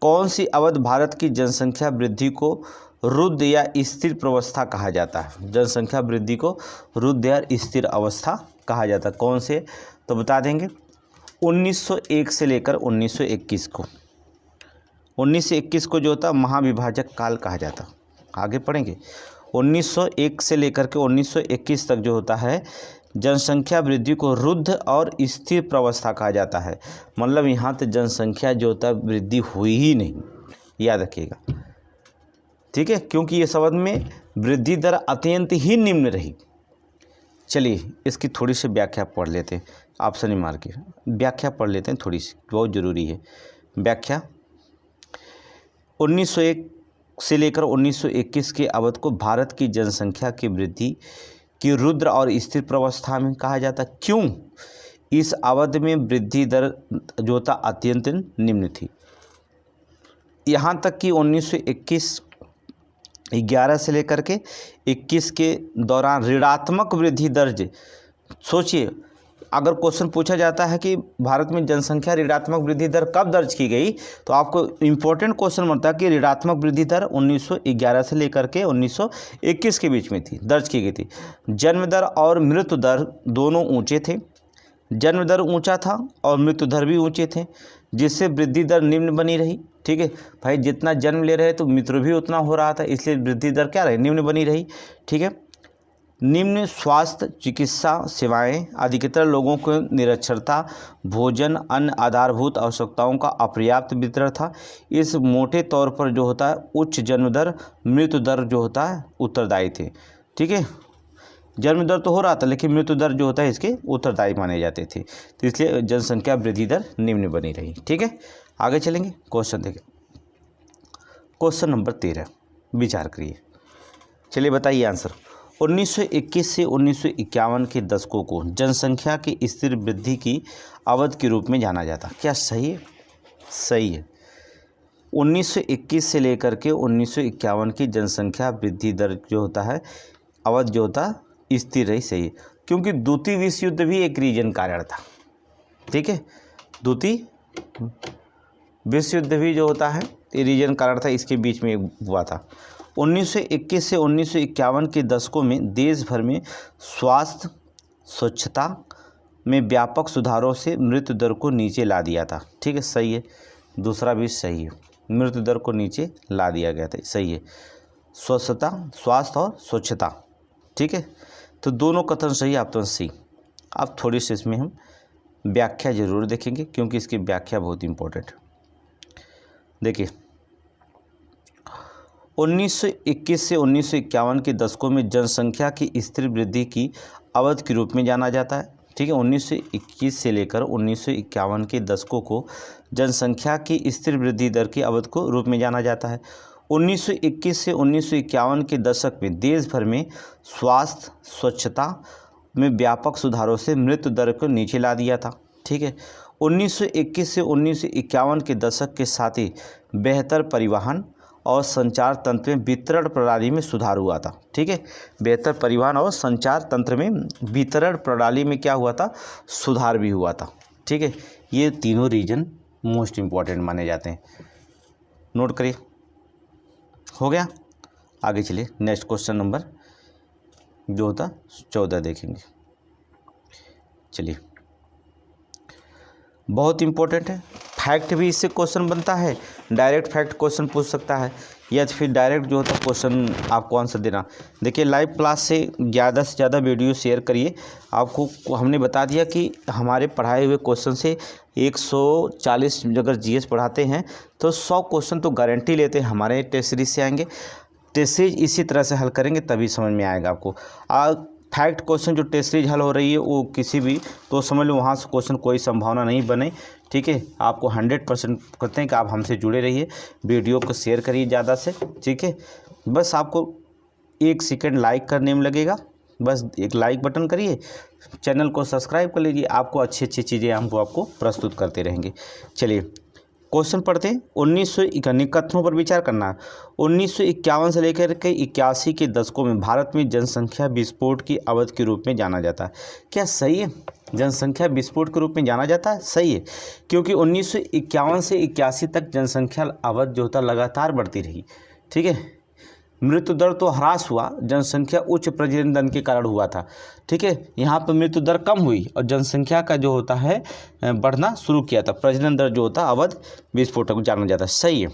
कौन सी अवधि भारत की जनसंख्या वृद्धि को रुद्ध या स्थिर प्रवस्था कहा जाता है? जनसंख्या वृद्धि को रुद्ध या स्थिर अवस्था कहा जाता है। कौन से, तो बता देंगे 1901 से लेकर 1921 को। 1921 को जो होता महाविभाजक काल कहा जाता। आगे पढ़ेंगे, 1901 से लेकर के 1921 तक जो होता है जनसंख्या वृद्धि को रुद्ध और स्थिर प्रवस्था कहा जाता है। मतलब यहाँ तो जनसंख्या जो होता है वृद्धि हुई ही नहीं, याद रखिएगा। ठीक है, क्योंकि ये शब्द में वृद्धि दर अत्यंत ही निम्न रही। चलिए इसकी थोड़ी सी व्याख्या पढ़ लेते हैं, ऑप्शन ही मार के व्याख्या पढ़ लेते हैं, थोड़ी सी बहुत ज़रूरी है व्याख्या। 1901 से लेकर 1921 के अवधि को भारत की जनसंख्या की वृद्धि की रुद्र और स्थिर प्रवस्था में कहा जाता। क्यों? इस अवधि में वृद्धि दर जो था अत्यंत निम्न थी। यहाँ तक कि 1911 से लेकर के 21 के दौरान ऋणात्मक वृद्धि दर्ज। सोचिए, अगर क्वेश्चन पूछा जाता है कि भारत में जनसंख्या ऋणात्मक वृद्धि दर कब दर्ज की गई, तो आपको इम्पोर्टेंट क्वेश्चन बनता है कि ऋणात्मक वृद्धि दर 1911 से लेकर के 1921 के बीच में थी, दर्ज की गई थी। जन्म दर और मृत्यु दर दोनों ऊंचे थे। जन्म दर ऊंचा था और मृत्यु दर भी ऊंचे थे, जिससे वृद्धि दर निम्न बनी रही। ठीक है भाई, जितना जन्म ले रहे तो मृत्यु भी उतना हो रहा था, इसलिए वृद्धि दर क्या रही, निम्न बनी रही। ठीक है, निम्न स्वास्थ्य चिकित्सा सेवाएं, अधिकतर लोगों को निरक्षरता, भोजन, अन्य आधारभूत आवश्यकताओं का अपर्याप्त वितरण था। इस मोटे तौर पर जो होता है उच्च जन्म दर मृत्यु दर जो होता है उत्तरदायी थे। ठीक है, जन्म दर तो हो रहा था लेकिन मृत्यु दर जो होता है इसके उत्तरदायी माने जाते थे, तो इसलिए जनसंख्या वृद्धि दर निम्न बनी रही। ठीक है, आगे चलेंगे, क्वेश्चन देखें। क्वेश्चन नंबर 13, विचार करिए। चलिए बताइए आंसर। 1921 से 1951 के दशकों को जनसंख्या की स्थिर वृद्धि की अवधि के रूप में जाना जाता। क्या सही है? सही है। 1921 से लेकर के 1951 की जनसंख्या वृद्धि दर जो होता है अवधि जो होता है स्थिर रही। सही है, क्योंकि द्वितीय विश्व युद्ध भी एक रीजन कारण था। ठीक है, द्वितीय विश्व युद्ध भी जो होता है ये रीजन कारण था, इसके बीच में हुआ था। 1921 से 1951 के दशकों में देश भर में स्वास्थ्य स्वच्छता में व्यापक सुधारों से मृत्यु दर को नीचे ला दिया था। ठीक है, सही है। दूसरा भी सही है, मृत्यु दर को नीचे ला दिया गया था, सही है। स्वच्छता, स्वास्थ्य और स्वच्छता, ठीक है, तो दोनों कथन सही, ऑप्शन सी। अब थोड़ी सी इसमें हम व्याख्या जरूर देखेंगे क्योंकि इसकी व्याख्या बहुत इंपॉर्टेंट है। देखिए, 1921 से 1951 के दशकों में जनसंख्या की स्थिर वृद्धि की अवधि के रूप में जाना जाता है। ठीक है, 1921 से लेकर 1951 के दशकों को जनसंख्या की स्थिर वृद्धि दर की अवधि को रूप में जाना जाता है। 1921 से 1951 के दशक में देश भर में स्वास्थ्य स्वच्छता में व्यापक सुधारों से मृत्यु दर को नीचे ला दिया था। ठीक है, 1921 से 1951 के दशक के साथ ही बेहतर परिवहन और संचार तंत्र में वितरण प्रणाली में सुधार हुआ था। ठीक है, बेहतर परिवहन और संचार तंत्र में वितरण प्रणाली में क्या हुआ था, सुधार भी हुआ था। ठीक है, ये तीनों रीजन मोस्ट इम्पॉर्टेंट माने जाते हैं, नोट करिए। हो गया, आगे चलिए नेक्स्ट क्वेश्चन नंबर जो होता 14 देखेंगे। चलिए, बहुत इंपॉर्टेंट है, फैक्ट भी इससे क्वेश्चन बनता है, डायरेक्ट फैक्ट क्वेश्चन पूछ सकता है या फिर डायरेक्ट जो होता है क्वेश्चन आपको आंसर देना। देखिए, लाइव क्लास से ज़्यादा वीडियो शेयर करिए। आपको हमने बता दिया कि हमारे पढ़ाए हुए क्वेश्चन से 140 अगर जीएस पढ़ाते हैं तो 100 क्वेश्चन तो गारंटी लेते हैं हमारे टेस्ट सीरीज से आएंगे। टेस्ट सीरीज इसी तरह से हल करेंगे तभी समझ में आएगा आपको। फैक्ट क्वेश्चन जो टेस्ट सीरीज हल हो रही है वो किसी भी तो समझ लो वहाँ से क्वेश्चन कोई संभावना नहीं बने। ठीक है, आपको 100% करते हैं कि आप हमसे जुड़े रहिए, वीडियो को शेयर करिए ज़्यादा से। ठीक है, बस आपको 1 सेकंड लाइक करने में लगेगा, बस एक लाइक बटन करिए, चैनल को सब्सक्राइब कर लीजिए, आपको अच्छी चीज़ें हमको आपको प्रस्तुत करते रहेंगे। चलिए क्वेश्चन पढ़ते हैं। 1951 कथनों पर विचार करना है। 1951 से लेकर के 81 के दशकों में भारत में जनसंख्या विस्फोट की अवधि के रूप में जाना जाता है। क्या सही है? जनसंख्या विस्फोट के रूप में जाना जाता है, सही है, क्योंकि 1951 से 81 तक जनसंख्या अवधि जो होता लगातार बढ़ती रही। ठीक है, मृत्यु दर तो ह्रास हुआ, जनसंख्या उच्च प्रजनन दर के कारण हुआ था। ठीक है, यहाँ पर मृत्यु दर कम हुई और जनसंख्या का जो होता है बढ़ना शुरू किया था। प्रजनन दर जो होता अवधि विस्फोट को जाना जाता है, सही है।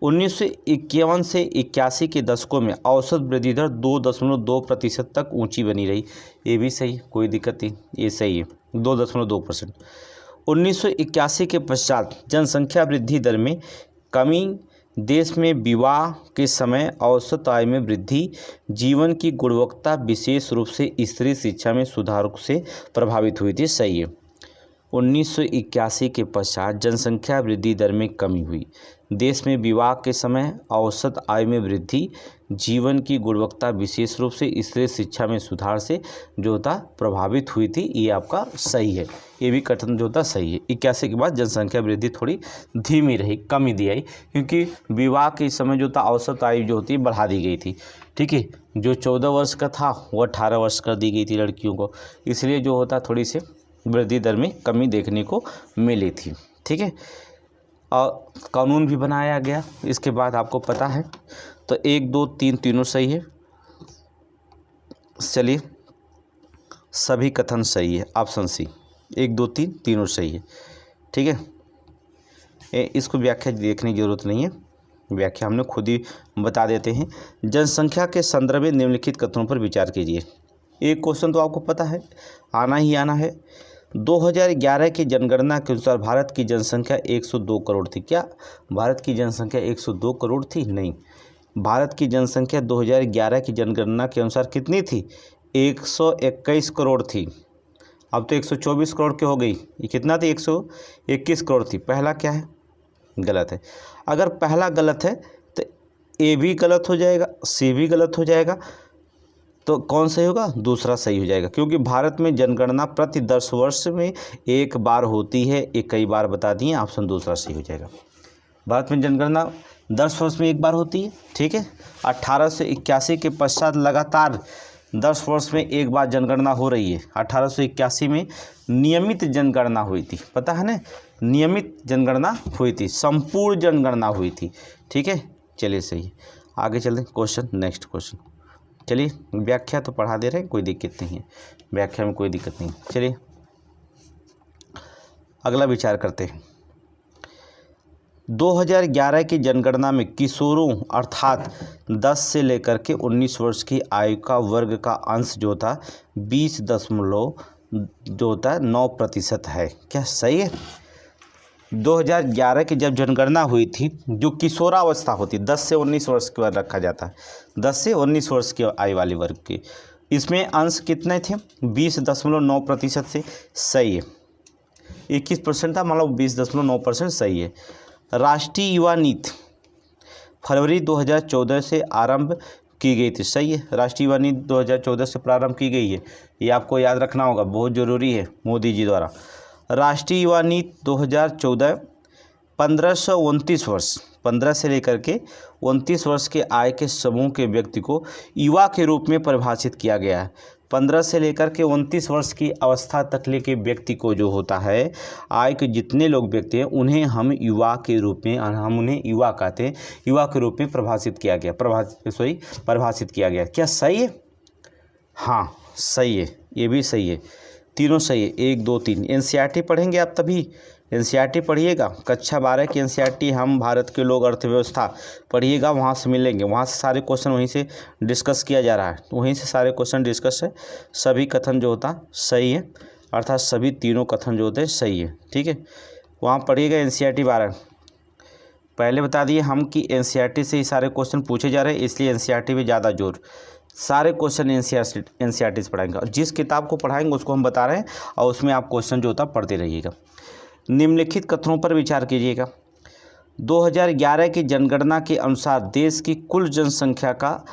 1951 से 81 के दशकों में औसत वृद्धि दर 2.2% तक ऊंची बनी रही, ये भी सही, कोई दिक्कत नहीं, ये सही है, 2.2%। 1981 के पश्चात जनसंख्या वृद्धि दर में कमी, देश में विवाह के समय औसत आय में वृद्धि, जीवन की गुणवत्ता विशेष रूप से स्त्री शिक्षा में सुधार से प्रभावित हुई थी, सही है। 1981 के पश्चात जनसंख्या वृद्धि दर में कमी हुई, देश में विवाह के समय औसत आय में वृद्धि, जीवन की गुणवत्ता विशेष रूप से स्त्री शिक्षा में सुधार से जो होता प्रभावित हुई थी, ये आपका सही है, ये भी कथन जो होता सही है। 81 के बाद जनसंख्या वृद्धि थोड़ी धीमी रही, कमी दी आई, क्योंकि विवाह के समय जो था औसत आयु जो होती है बढ़ा दी गई थी। ठीक है, जो 14 वर्ष का था वो 18 वर्ष कर दी गई थी लड़कियों को, इसलिए जो होता थोड़ी सी वृद्धि दर में कमी देखने को मिली थी। ठीक है, और कानून भी बनाया गया इसके बाद, आपको पता है। तो 1, 2, 3 तीनों सही है। चलिए, सभी कथन सही है, ऑप्शन सी, 1, 2, 3 तीनों सही है। ठीक है, इसको व्याख्या देखने की जरूरत नहीं है, व्याख्या हमने खुद ही बता देते हैं। जनसंख्या के संदर्भ में निम्नलिखित कथनों पर विचार कीजिए। एक क्वेश्चन तो आपको पता है, आना ही आना है। 2011 की जनगणना के अनुसार भारत की जनसंख्या 102 करोड़ थी। क्या भारत की जनसंख्या 102 करोड़ थी? नहीं, भारत की जनसंख्या 2011 की जनगणना के अनुसार कितनी थी? 121 करोड़ थी। अब तो 124 करोड़ की हो गई। ये कितना थी? 121 करोड़ थी। पहला क्या है? गलत है। अगर पहला गलत है तो ए भी गलत हो जाएगा, सी भी गलत हो जाएगा, तो कौन सही होगा? दूसरा सही हो जाएगा, क्योंकि भारत में जनगणना प्रति 10 वर्ष में एक बार होती है। ये कई बार बता दिए, ऑप्शन दूसरा सही हो जाएगा। भारत में जनगणना 10 वर्ष में एक बार होती है। ठीक है, 1881 के पश्चात लगातार 10 वर्ष में एक बार जनगणना हो रही है। 1881 में नियमित जनगणना हुई थी, पता है ना, नियमित जनगणना हुई थी, संपूर्ण जनगणना हुई थी। ठीक है, चलिए सही। आगे चलते हैं क्वेश्चन, नेक्स्ट क्वेश्चन। चलिए व्याख्या तो पढ़ा दे रहे हैं, कोई दिक्कत नहीं है, व्याख्या में कोई दिक्कत नहीं। चलिए अगला विचार करते हैं। 2011 की जनगणना में किशोरों अर्थात 10 से लेकर के 19 वर्ष की आयु का वर्ग का अंश जो था 20.9% है। क्या सही है? 2011 की जब जनगणना हुई थी, जो किशोरावस्था होती 10 से 19 वर्ष के बाद रखा जाता है, 10 से 19 वर्ष की आयु वाले वर्ग की, इसमें अंश कितने थे? 20.9% से सही है। 21% था, मतलब 20.9% सही है। राष्ट्रीय युवा नीति फरवरी 2014 से आरंभ की गई थी, सही है। राष्ट्रीय युवा नीति 2014 से प्रारंभ की गई है, ये आपको याद रखना होगा, बहुत ज़रूरी है, मोदी जी द्वारा। राष्ट्रीय युवा नीति 2014 1529 वर्ष, 15 से लेकर के 29 वर्ष के आय के समूह के व्यक्ति को युवा के रूप में परिभाषित किया गया है। 15 से लेकर के 29 वर्ष की अवस्था तक के व्यक्ति को जो होता है, आय के जितने लोग व्यक्ति हैं उन्हें हम युवा के रूप में, हम उन्हें युवा कहते हैं, युवा के रूप में परिभाषित किया गया, परिभाषित किया गया। क्या सही है? हाँ सही है, ये भी सही है, तीनों सही है, 1 2 3। एनसीईआरटी पढ़ेंगे आप, तभी एनसीईआरटी पढ़िएगा, कक्षा 12 की एनसीईआरटी हम भारत के लोग अर्थव्यवस्था पढ़िएगा, वहाँ से मिलेंगे, वहाँ से सारे क्वेश्चन वहीं से डिस्कस किया जा रहा है, वहीं से सारे क्वेश्चन डिस्कस है। सभी कथन जो होता सही है, अर्थात सभी तीनों कथन जो होते हैं सही है, ठीक है। वहाँ पढ़िएगा एनसीईआरटी 12। पहले बता दिए हम कि एनसीईआरटी से ही सारे क्वेश्चन पूछे जा रहे हैं, इसलिए एनसीईआरटी पे ज़्यादा जोर, सारे क्वेश्चन एनसीईआरटी से पढ़ाएंगे, और जिस किताब को पढ़ाएंगे उसको हम बता रहे हैं, और उसमें आप क्वेश्चन जो होता पढ़ते रहिएगा। निम्नलिखित कथनों पर विचार कीजिएगा। 2011 की जनगणना के अनुसार देश की कुल जनसंख्या का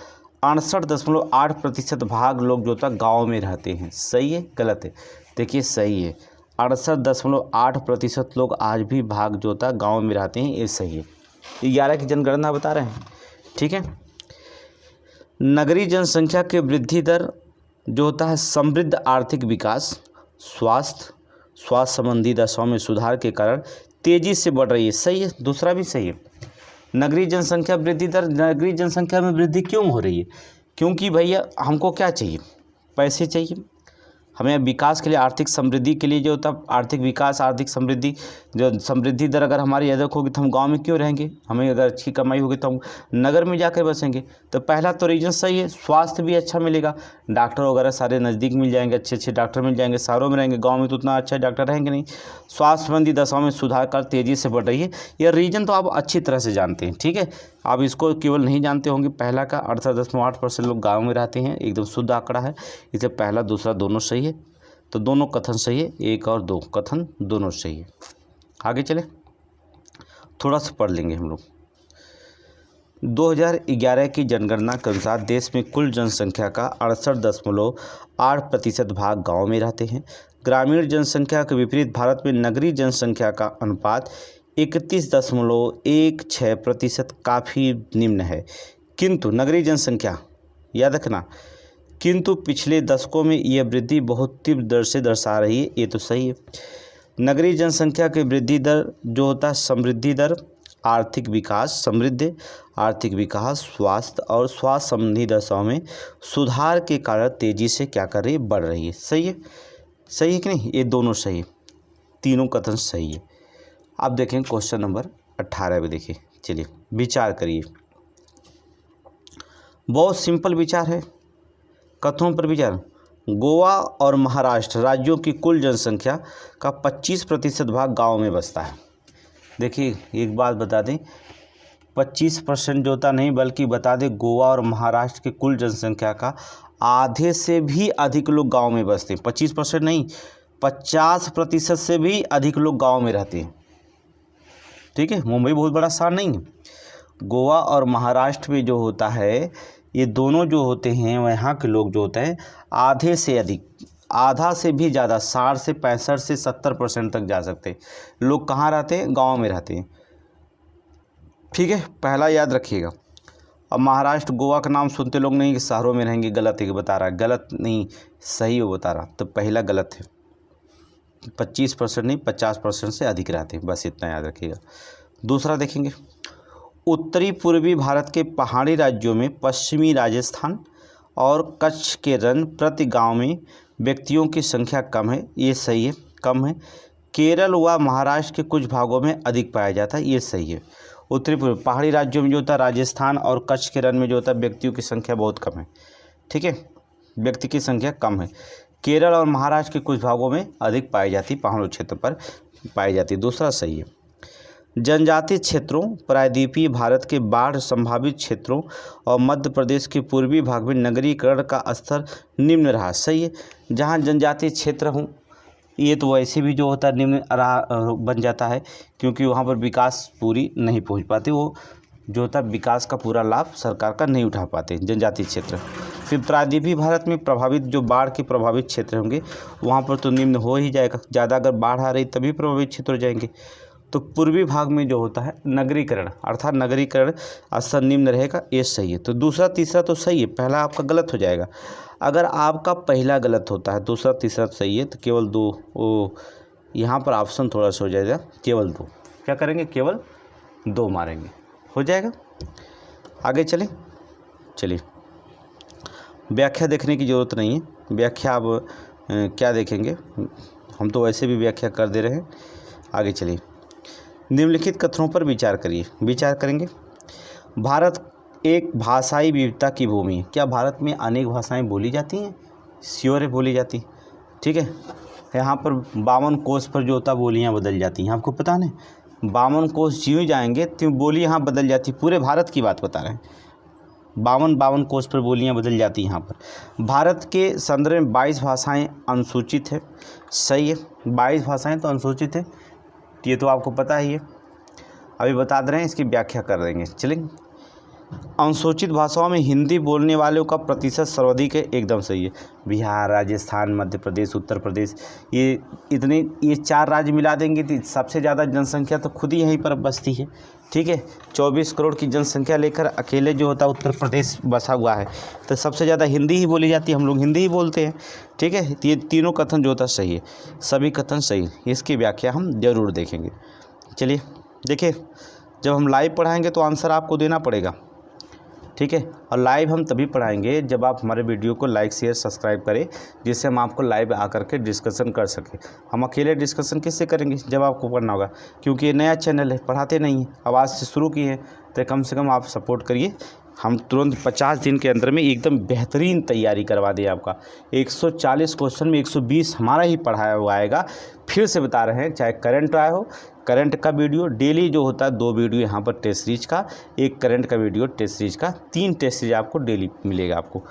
68.8% भाग लोग जो था गाँव में रहते हैं, सही है गलत है? देखिए सही है, 68.8% लोग आज भी भाग जो था गाँव में रहते हैं, ये सही है। 11 की जनगणना बता रहे हैं, ठीक है। नगरीय जनसंख्या की वृद्धि दर जो होता है समृद्ध आर्थिक विकास, स्वास्थ्य संबंधी दशाओं में सुधार के कारण तेजी से बढ़ रही है, सही है। दूसरा भी सही है, नगरीय जनसंख्या वृद्धि दर, नगरीय जनसंख्या में वृद्धि क्यों हो रही है? क्योंकि भैया हमको क्या चाहिए? पैसे चाहिए हमें विकास के लिए, आर्थिक समृद्धि के लिए जो होता आर्थिक विकास, आर्थिक समृद्धि, जो समृद्धि दर अगर हमारी अधिक होगी तो हम गांव में क्यों रहेंगे? हमें अगर अच्छी कमाई होगी तो हम नगर में जाकर बसेंगे। तो पहला तो रीजन सही है, स्वास्थ्य भी अच्छा मिलेगा, डॉक्टर वगैरह सारे नज़दीक मिल जाएंगे, अच्छे अच्छे डॉक्टर मिल जाएंगे, शहरों में रहेंगे, गाँव में तो उतना अच्छा डॉक्टर रहेंगे नहीं। स्वास्थ्य संबंधी दशाओं में सुधार कर तेज़ी से बढ़ रही है, यह रीजन तो आप अच्छी तरह से जानते हैं, ठीक है। आप इसको केवल नहीं जानते होंगे, पहला का 68.8% लोग गाँव में रहते हैं, एकदम शुद्ध आंकड़ा है, इसे पहला दूसरा दोनों सही है, तो दोनों कथन सही है, 1 और 2 कथन दोनों सही है। आगे चले, थोड़ा सा पढ़ लेंगे हम लोग। 2011 की जनगणना के अनुसार देश में कुल जनसंख्या का 68.8% भाग गाँव में रहते हैं। ग्रामीण जनसंख्या के विपरीत भारत में नगरीय जनसंख्या का अनुपात 31.16% काफ़ी निम्न है, किंतु नगरीय जनसंख्या याद रखना, किंतु पिछले दशकों में यह वृद्धि बहुत तीव्र दर से दर्शा रही है, ये तो सही है। नगरीय जनसंख्या की वृद्धि दर जो होता है समृद्धि दर, आर्थिक विकास, समृद्ध आर्थिक विकास, स्वास्थ्य और स्वास्थ्य संबंधी दशाओं में सुधार के कारण तेजी से क्या कर रही है? बढ़ रही है, सही है। सही है कि नहीं? ये दोनों सही है, तीनों कथन सही है। अब देखें क्वेश्चन नंबर 18 में, देखिए चलिए विचार करिए, बहुत सिंपल विचार है, कथनों पर विचार। गोवा और महाराष्ट्र राज्यों की कुल जनसंख्या का 25% भाग गाँव में बसता है। देखिए एक बात बता दें, 25% जो होता नहीं, बल्कि बता दें गोवा और महाराष्ट्र की कुल जनसंख्या का आधे से भी अधिक लोग गांव में बसते हैं। 25% नहीं, 50% से भी अधिक लोग गांव में रहते हैं, ठीक है। मुंबई बहुत बड़ा शहर नहीं है। गोवा और महाराष्ट्र में जो होता है, ये दोनों जो होते हैं, वहाँ के लोग जो होते हैं आधे से अधिक, आधा से भी ज़्यादा, 60 से 65 से 70% तक जा सकते हैं लोग कहाँ रहते हैं? गांव में रहते हैं, ठीक है। पहला याद रखिएगा। अब महाराष्ट्र गोवा का नाम सुनते लोग नहीं कि शहरों में रहेंगे, गलत है, बता रहा है, गलत नहीं सही वो बता रहा, तो पहला गलत है। 25% नहीं 50% से अधिक रहते हैं, बस इतना याद रखिएगा। दूसरा देखेंगे, उत्तरी पूर्वी भारत के पहाड़ी राज्यों में पश्चिमी राजस्थान और कच्छ के रण प्रति गांव में व्यक्तियों की संख्या कम है, ये सही है, कम है। केरल व महाराष्ट्र के कुछ भागों में अधिक पाया जाता है, ये सही है। उत्तरी पूर्वी पहाड़ी राज्यों में जो होता है राजस्थान और कच्छ के रण में जो होता है व्यक्तियों की संख्या बहुत कम है, ठीक है, व्यक्ति की संख्या कम है। केरल और महाराष्ट्र के कुछ भागों में अधिक पाई जाती, पहाड़ों क्षेत्र पर पाई जाती, दूसरा सही है। जनजातीय क्षेत्रों प्रायद्वीपीय भारत के बाढ़ संभावित क्षेत्रों और मध्य प्रदेश के पूर्वी भाग में नगरीकरण का स्तर निम्न रहा, सही है। जहाँ जनजातीय क्षेत्र हों ये तो वैसे भी जो होता है निम्न बन जाता है, क्योंकि वहाँ पर विकास पूरी नहीं पहुँच पाती, वो जो होता है विकास का पूरा लाभ सरकार का नहीं उठा पाते जनजातीय क्षेत्र। फिर प्रायद्वीपीय भारत में प्रभावित जो बाढ़ के प्रभावित क्षेत्र होंगे वहाँ पर तो निम्न हो ही जाएगा, ज़्यादा अगर बाढ़ आ रही तभी प्रभावित क्षेत्र हो जाएंगे। तो पूर्वी भाग में जो होता है नगरीकरण अर्थात नगरीकरण स्तर निम्न रहेगा, ये सही है। तो दूसरा तीसरा तो सही है, पहला आपका गलत हो जाएगा। अगर आपका पहला गलत होता है दूसरा तीसरा सही है तो केवल दो, यहाँ पर ऑप्शन थोड़ा सा हो जाएगा, केवल दो, क्या करेंगे, केवल दो मारेंगे, हो जाएगा। आगे चलिए व्याख्या देखने की ज़रूरत नहीं है, व्याख्या अब क्या देखेंगे, हम तो वैसे भी व्याख्या कर दे रहे हैं। आगे चलिए, निम्नलिखित कथनों पर विचार करेंगे। भारत एक भाषाई विविधता की भूमि है। क्या भारत में अनेक भाषाएं बोली जाती हैं? श्योर है, बोली जाती, ठीक है। यहाँ पर 52 कोस पर जो होता है बोलियाँ बदल जाती हैं, आपको पता नहीं, 52 कोस ज्यों जाएंगे त्यों बोली यहाँ बदल जाती, पूरे भारत की बात बता रहे हैं। 52 कोस पर बोलियाँ बदल जाती हैं यहाँ पर। भारत के संदर्भ में 22 भाषाएँ अनुसूचित है, सही है, 22 भाषाएँ तो अनुसूचित है, ये तो आपको पता ही है, अभी बता दे रहे हैं, इसकी व्याख्या कर देंगे। चलेंगे, अनुसूचित भाषाओं में हिंदी बोलने वालों का प्रतिशत सर्वाधिक है, एकदम सही है। बिहार, राजस्थान, मध्य प्रदेश, उत्तर प्रदेश, ये 4 राज्य मिला देंगे तो सबसे ज़्यादा जनसंख्या तो खुद ही यहीं पर बसती है, ठीक है। 24 करोड़ की जनसंख्या लेकर अकेले जो होता है उत्तर प्रदेश बसा हुआ है, तो सबसे ज़्यादा हिंदी ही बोली जाती है, हम लोग हिंदी ही बोलते हैं, ठीक है। ये तीनों कथन जो होता है सही है, सभी कथन सही है, इसकी व्याख्या हम जरूर देखेंगे। चलिए देखिए, जब हम लाइव पढ़ाएंगे तो आंसर आपको देना पड़ेगा, ठीक है। और लाइव हम तभी पढ़ाएंगे जब आप हमारे वीडियो को लाइक शेयर सब्सक्राइब करें, जिससे हम आपको लाइव आकर के डिस्कशन कर सकें। हम अकेले डिस्कशन किससे करेंगे जब आपको पढ़ना होगा, क्योंकि ये नया चैनल है, पढ़ाते नहीं हैं, अब आज से शुरू किए हैं, तो कम से कम आप सपोर्ट करिए। हम तुरंत 50 दिन के अंदर में एकदम बेहतरीन तैयारी करवा दें आपका। 140 क्वेश्चन में 120 हमारा ही पढ़ाया हुआ आएगा। फिर से बता रहे हैं, चाहे करंट आया हो, करंट का वीडियो डेली जो होता है 2 वीडियो यहाँ पर टेस्ट सीरीज का, 1 करंट का वीडियो टेस्ट सीरीज का, 3 टेस्ट सीरीज आपको डेली मिलेगा आपको,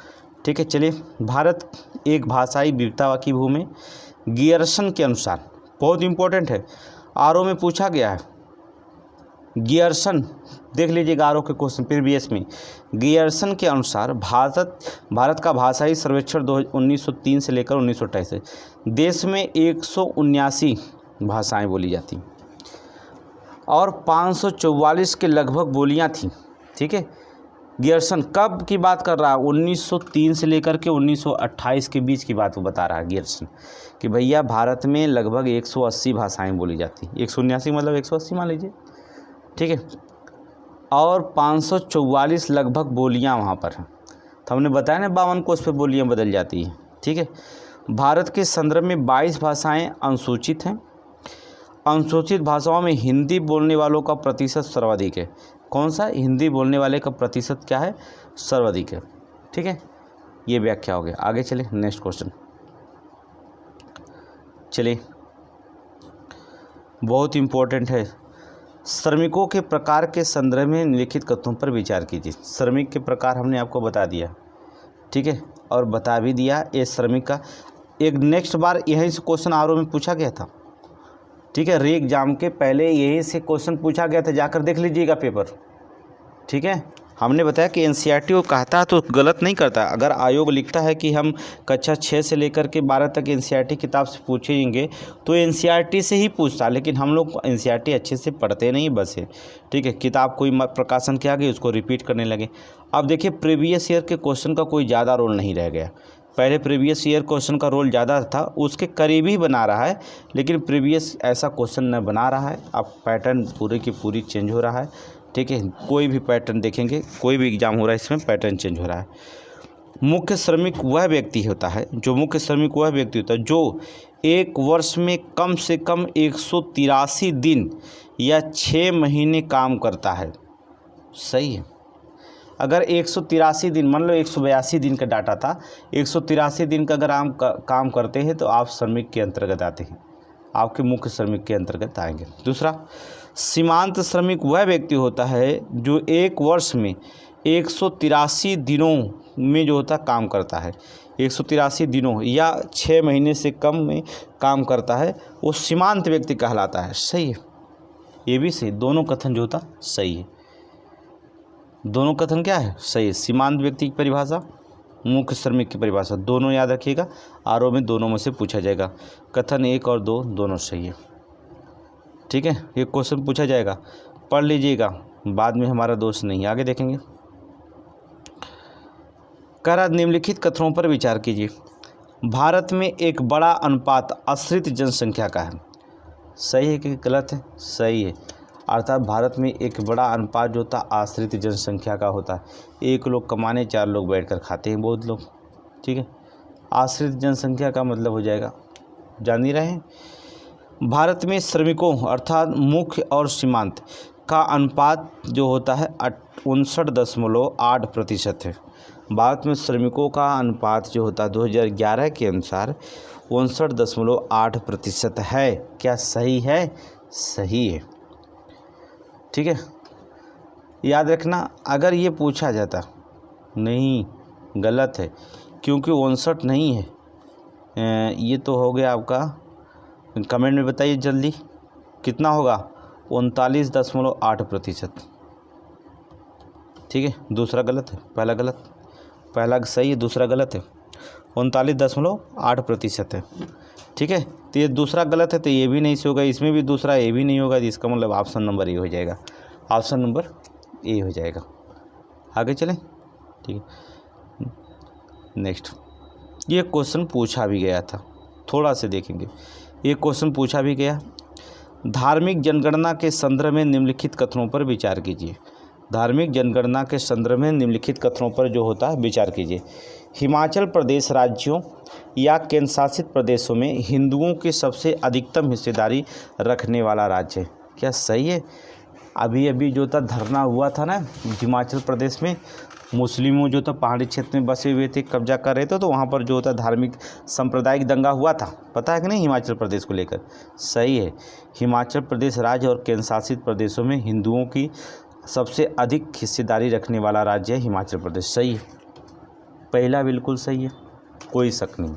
ठीक है। चलिए, भारत एक भाषाई विविधता की भूमि है। गियर्सन के अनुसार, बहुत इंपॉर्टेंट है, आरओ में पूछा गया है, गियर्सन देख लीजिएगा आरओ के क्वेश्चन प्रीवियस में। गियर्सन के अनुसार भारत का भाषाई सर्वेक्षण 1903 से लेकर 1928 से देश में 179 भाषाएं बोली जाती और 544 के लगभग बोलियां थीं, ठीक है। गियर्सन कब की बात कर रहा है, 1903 से लेकर के 1928 के बीच की बात वो बता रहा है गियर्सन, कि भैया भारत में लगभग 180 भाषाएं बोली जाती, 179 मतलब 180 मान लीजिए, ठीक है। और 544 लगभग बोलियां वहाँ पर हैं, तो हमने बताया ना 52 कोस पे बोलियां बदल जाती हैं, ठीक है। भारत के संदर्भ में 22 भाषाएं अनुसूचित हैं। अनुसूचित भाषाओं में हिंदी बोलने वालों का प्रतिशत सर्वाधिक है। कौन सा? हिंदी बोलने वाले का प्रतिशत क्या है? सर्वाधिक है, ठीक है। ये व्याख्या हो गया। आगे चले, नेक्स्ट क्वेश्चन। चलिए, बहुत इम्पोर्टेंट है। श्रमिकों के प्रकार के संदर्भ में निम्नलिखित कथनों पर विचार कीजिए। श्रमिक के प्रकार हमने आपको बता दिया, ठीक है, और बता भी दिया ये श्रमिक का एक नेक्स्ट बार यहीं से क्वेश्चन आरओ में पूछा गया था, ठीक है। री एग्जाम के पहले यहीं से क्वेश्चन पूछा गया था, जाकर देख लीजिएगा पेपर, ठीक है। हमने बताया कि एनसीईआरटी वो कहता है तो गलत नहीं करता। अगर आयोग लिखता है कि हम कक्षा 6 से लेकर के 12 तक एनसीईआरटी किताब से पूछेंगे तो एनसीईआरटी से ही पूछता, लेकिन हम लोग एनसीईआरटी अच्छे से पढ़ते नहीं बस है, ठीक है। किताब कोई प्रकाशन के आगे उसको रिपीट करने लगे। अब देखिए, प्रीवियस ईयर के क्वेश्चन का कोई ज़्यादा रोल नहीं रह गया। पहले प्रीवियस ईयर क्वेश्चन का रोल ज़्यादा था, उसके करीब ही बना रहा है, लेकिन प्रीवियस ऐसा क्वेश्चन न बना रहा है। अब पैटर्न पूरे की पूरी चेंज हो रहा है, ठीक है, कोई भी पैटर्न देखेंगे, कोई भी एग्जाम हो रहा है इसमें पैटर्न चेंज हो रहा है। मुख्य श्रमिक वह व्यक्ति होता है जो एक वर्ष में कम से कम 183 दिन या 6 महीने काम करता है। सही है। अगर 183 दिन, मान लो 182 दिन का डाटा था, 183 दिन का अगर आप काम करते हैं तो आप श्रमिक के अंतर्गत आते हैं, आपके मुख्य श्रमिक के अंतर्गत आएंगे। दूसरा, सीमांत श्रमिक वह व्यक्ति होता है जो एक वर्ष में 183 दिनों में जो होता काम करता है, 183 दिनों या 6 महीने से कम में काम करता है, वो सीमांत व्यक्ति कहलाता है। सही है, ये भी सही, दोनों कथन जो होता सही है। दोनों कथन क्या है? सही है। सीमांत व्यक्ति की परिभाषा, मुख्य श्रमिक की परिभाषा, दोनों याद रखिएगा। आरओ में दोनों में से पूछा जाएगा। कथन 1 और 2 दोनों सही है। ठीक है, ये क्वेश्चन पूछा जाएगा, पढ़ लीजिएगा, बाद में हमारा दोष नहीं। आगे देखेंगे। करा निम्नलिखित कथनों पर विचार कीजिए। भारत में एक बड़ा अनुपात आश्रित जनसंख्या का है। सही है कि गलत है? सही है। अर्थात भारत में एक बड़ा अनुपात जो होता है आश्रित जनसंख्या का होता है। एक लोग कमाने 4 लोग बैठकर खाते हैं, बहुत लोग। ठीक है, आश्रित जनसंख्या का मतलब हो जाएगा, जान ही रहे हैं। भारत में श्रमिकों अर्थात मुख्य और सीमांत का अनुपात जो होता है 59.8% है। भारत में श्रमिकों का अनुपात जो होता है 2011 के अनुसार 59.8% है। क्या सही है? सही है। ठीक है, याद रखना। अगर ये पूछा जाता, नहीं गलत है, क्योंकि 59 नहीं है, ये तो हो गया आपका, कमेंट में बताइए जल्दी कितना होगा? 39.8%। ठीक है, दूसरा गलत है, पहला गलत, पहला सही है, दूसरा गलत है। 39.8% है। ठीक है, तो ये दूसरा गलत है, तो ये भी नहीं से होगा, इसमें भी दूसरा ए भी नहीं होगा, तो इसका मतलब ऑप्शन नंबर ए हो जाएगा। ऑप्शन नंबर ए हो जाएगा। आगे चलें। ठीक है, नेक्स्ट। ये क्वेश्चन पूछा भी गया था, थोड़ा से देखेंगे। ये क्वेश्चन पूछा भी गया। धार्मिक जनगणना के संदर्भ में निम्नलिखित कथनों पर विचार कीजिए। धार्मिक जनगणना के संदर्भ में निम्नलिखित कथनों पर जो होता है विचार कीजिए। हिमाचल प्रदेश राज्यों या केंद्र शासित प्रदेशों में हिंदुओं की सबसे अधिकतम हिस्सेदारी रखने वाला राज्य है। क्या सही है? अभी अभी जो था धरना हुआ था ना हिमाचल प्रदेश में, मुस्लिमों जो था पहाड़ी क्षेत्र में बसे हुए थे, कब्जा कर रहे थे, तो वहाँ पर जो होता धार्मिक सांप्रदायिक दंगा हुआ था, पता है कि नहीं, हिमाचल प्रदेश को लेकर। सही है, हिमाचल प्रदेश राज्य और केंद्र शासित प्रदेशों में हिंदुओं की सबसे अधिक हिस्सेदारी रखने वाला राज्य है हिमाचल प्रदेश। सही है, पहला बिल्कुल सही है, कोई शक नहीं।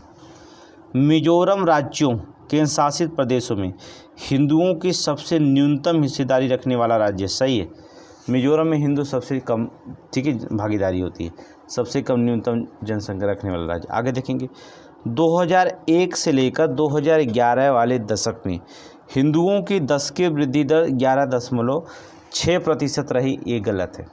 मिजोरम राज्यों केंद्र शासित प्रदेशों में हिंदुओं की सबसे न्यूनतम हिस्सेदारी रखने वाला राज्य। सही है, मिजोरम में हिंदू सबसे कम, ठीक है, भागीदारी होती है, सबसे कम न्यूनतम जनसंख्या रखने वाला राज्य। आगे देखेंगे। 2001 से लेकर 2011 वाले दशक में हिंदुओं की 10 की वृद्धि दर 11.6% रही। ये गलत है।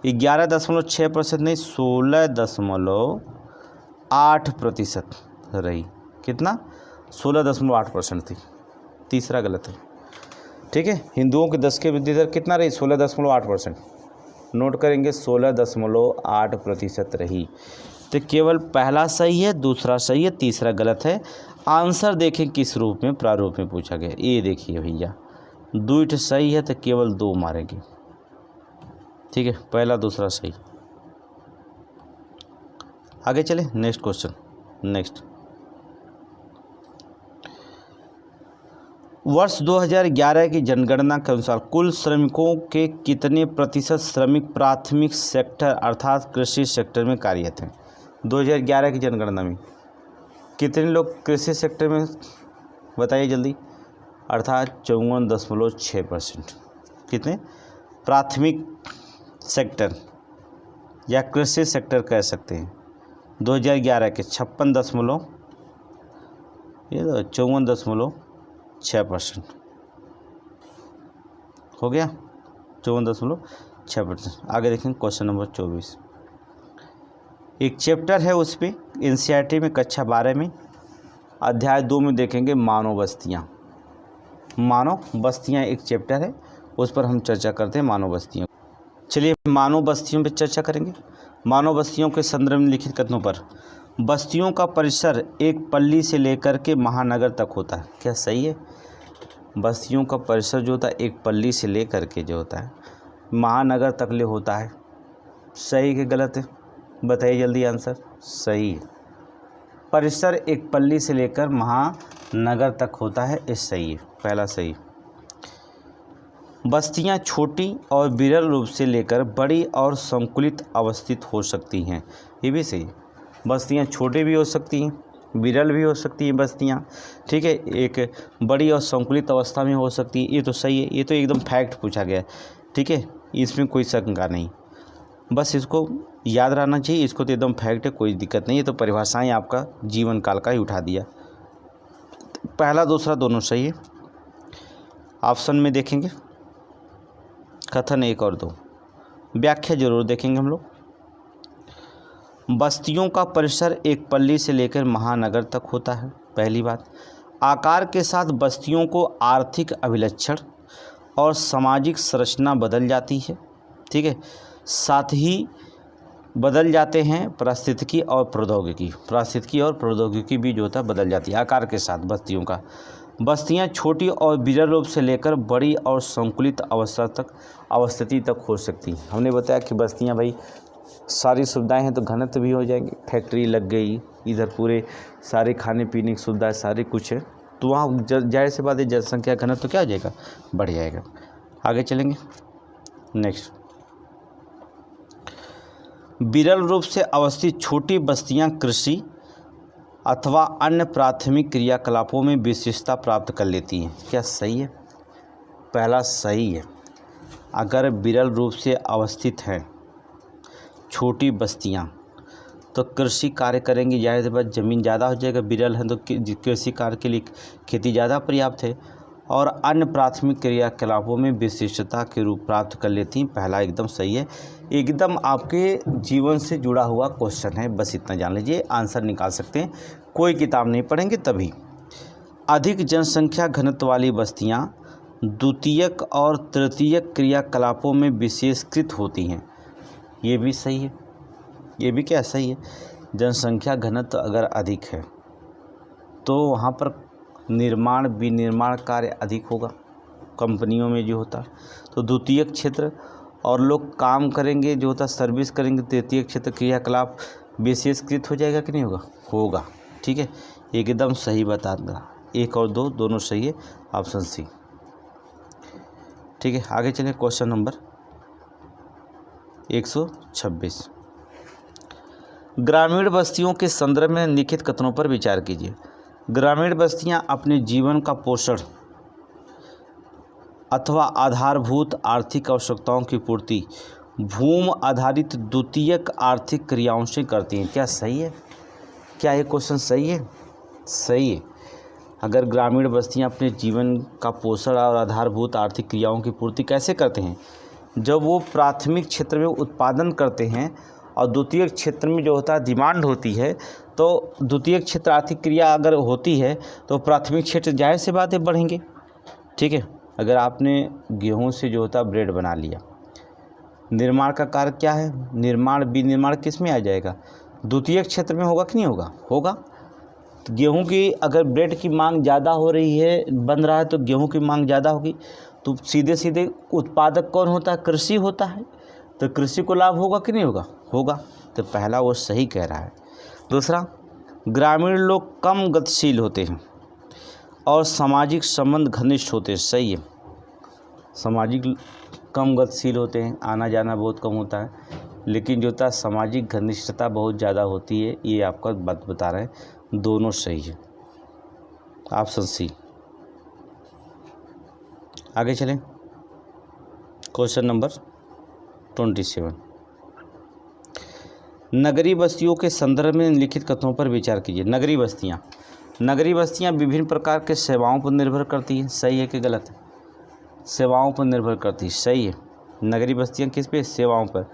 11.6% नहीं, 16.8% रही। कितना? 16.8% थी। तीसरा गलत है। ठीक है, हिंदुओं की 10 की वृद्धि दर कितना रही? 16.8%। नोट करेंगे, 16.8% रही। तो केवल पहला सही है, दूसरा सही है, तीसरा गलत है। आंसर देखें किस रूप में, प्रारूप में पूछा गया। ये देखिए भैया, 2 सही है तो केवल 2 मारेंगे। ठीक है, पहला दूसरा सही। आगे चले, नेक्स्ट क्वेश्चन। नेक्स्ट, वर्ष 2011 की जनगणना के अनुसार कुल श्रमिकों के कितने प्रतिशत श्रमिक प्राथमिक सेक्टर अर्थात कृषि सेक्टर में कार्यरत हैं? 2011 की जनगणना में कितने लोग कृषि सेक्टर में, बताइए जल्दी। अर्थात 54.6%। कितने? प्राथमिक सेक्टर या कृषि सेक्टर कह सकते हैं। 2011 के 54.6% हो गया, 54.6%। आगे देखें क्वेश्चन नंबर 24। एक चैप्टर है उस पर एनसीईआरटी में कक्षा 12 में अध्याय 2 में देखेंगे मानव बस्तियाँ। मानव बस्तियाँ एक चैप्टर है, उस पर हम चर्चा करते हैं मानव बस्तियों। चलिए मानव बस्तियों पर चर्चा करेंगे। मानव बस्तियों के संदर्भ में लिखित कथनों पर, बस्तियों का परिसर एक पल्ली से लेकर के महानगर तक होता है। क्या सही है? बस्तियों का परिसर जो होता है एक पल्ली से लेकर के जो होता है महानगर तक ले होता है। सही कि गलत है? बताइए जल्दी आंसर। सही है। परिसर एक पल्ली से लेकर महानगर तक होता है, इस सही है, पहला सही। बस्तियां छोटी और विरल रूप से लेकर बड़ी और संकुलित अवस्थित हो सकती हैं, ये भी सही। बस्तियां छोटी भी हो सकती हैं, विरल भी हो सकती हैं बस्तियां, ठीक है, एक बड़ी और संकुलित अवस्था में हो सकती है, ये तो सही है। ये तो एकदम फैक्ट पूछा गया है, ठीक है, इसमें कोई शंका नहीं, बस इसको याद रहना चाहिए। इसको तो एकदम फैक्ट है, कोई दिक्कत नहीं है। तो परिभाषाएं आपका जीवन काल का ही उठा दिया। पहला दूसरा दोनों सही है। ऑप्शन में देखेंगे कथन 1 और 2, व्याख्या जरूर देखेंगे हम लोग। बस्तियों का परिसर एक पल्ली से लेकर महानगर तक होता है, पहली बात। आकार के साथ बस्तियों को आर्थिक अभिलक्षण और सामाजिक संरचना बदल जाती है, ठीक है, साथ ही बदल जाते हैं पारिस्थितिकी और प्रौद्योगिकी भी जो होता है बदल जाती है आकार के साथ बस्तियों का। बस्तियां छोटी और विरल रूप से लेकर बड़ी और संकुलित अवस्थिति तक हो सकती हैं। हमने बताया कि बस्तियां भाई सारी सुविधाएं हैं तो घनत्व भी हो जाएंगे, फैक्ट्री लग गई, इधर पूरे सारे खाने पीने की सुविधाएं सारे कुछ है, तो वहाँ जाहिर सी बात है जनसंख्या घनत्व तो क्या हो जाएगा, बढ़ जाएगा। आगे चलेंगे नेक्स्ट। विरल रूप से अवस्थित छोटी बस्तियां कृषि अथवा अन्य प्राथमिक क्रियाकलापों में विशेषता प्राप्त कर लेती हैं। क्या सही है? पहला सही है। अगर विरल रूप से अवस्थित हैं छोटी बस्तियां तो कृषि कार्य करेंगे, जाहिर बात ज़मीन ज़्यादा हो जाएगा, विरल है तो कृषि कार्य के लिए खेती ज़्यादा पर्याप्त है, और अन्य प्राथमिक क्रियाकलापों में विशिष्टता के रूप प्राप्त कर लेती हैं। पहला एकदम सही है, एकदम आपके जीवन से जुड़ा हुआ क्वेश्चन है, बस इतना जान लीजिए, आंसर निकाल सकते हैं, कोई किताब नहीं पढ़ेंगे तभी। अधिक जनसंख्या घनत्व वाली बस्तियां द्वितीयक और तृतीयक क्रियाकलापों में विशेषकृत होती हैं, ये भी सही है। ये भी क्या सही है? जनसंख्या घनत्व अगर अधिक है तो वहाँ पर निर्माण विनिर्माण कार्य अधिक होगा कंपनियों में जो होता, तो द्वितीयक क्षेत्र और लोग काम करेंगे जो होता सर्विस करेंगे, तृतीयक क्षेत्र क्रियाकलाप विशेषकृत हो जाएगा कि नहीं होगा? होगा, ठीक है, एकदम सही बता दूँगा। 1 और 2 दोनों सही है, ऑप्शन सी, ठीक है। आगे चलें क्वेश्चन नंबर 126। ग्रामीण बस्तियों के संदर्भ में लिखित कथनों पर विचार कीजिए। ग्रामीण बस्तियां अपने जीवन का पोषण अथवा आधारभूत आर्थिक आवश्यकताओं की पूर्ति भूमि आधारित द्वितीयक आर्थिक क्रियाओं से करती हैं। क्या सही है? क्या ये क्वेश्चन सही है? सही है। अगर ग्रामीण बस्तियां अपने जीवन का पोषण और आधारभूत आर्थिक क्रियाओं की पूर्ति कैसे करते हैं? जब वो प्राथमिक क्षेत्र में उत्पादन करते हैं और द्वितीयक क्षेत्र में जो होता है डिमांड होती है, तो द्वितीयक क्षेत्र आर्थिक क्रिया अगर होती है तो प्राथमिक क्षेत्र जाहिर से बातें बढ़ेंगे, ठीक है। अगर आपने गेहूं से जो होता है ब्रेड बना लिया, निर्माण का कार्य क्या है? निर्माण विनिर्माण किस में आ जाएगा? द्वितीयक क्षेत्र में होगा कि नहीं होगा? होगा। तो गेहूं की अगर ब्रेड की मांग ज़्यादा हो रही है, बन रहा है, तो गेहूं की मांग ज़्यादा होगी, तो सीधे सीधे उत्पादक कौन होता है? कृषि होता है, तो कृषि को लाभ होगा कि नहीं होगा? होगा। तो पहला वो सही कह रहा है। दूसरा, ग्रामीण लोग कम गतिशील होते हैं और सामाजिक संबंध घनिष्ठ होते हैं। सही है, सामाजिक कम गतिशील होते हैं, आना जाना बहुत कम होता है, लेकिन जो होता है सामाजिक घनिष्ठता बहुत ज़्यादा होती है, ये आपका बात बता रहे हैं, दोनों सही है, ऑप्शन सी। आगे चलें क्वेश्चन नंबर 27। नगरीय बस्तियों के संदर्भ में लिखित कथनों पर विचार कीजिए। नगरीय बस्तियां विभिन्न प्रकार के सेवाओं पर निर्भर करती हैं। सही है कि गलत है? सेवाओं पर निर्भर करती है, सही है। नगरीय बस्तियां किस पे? सेवाओं पर।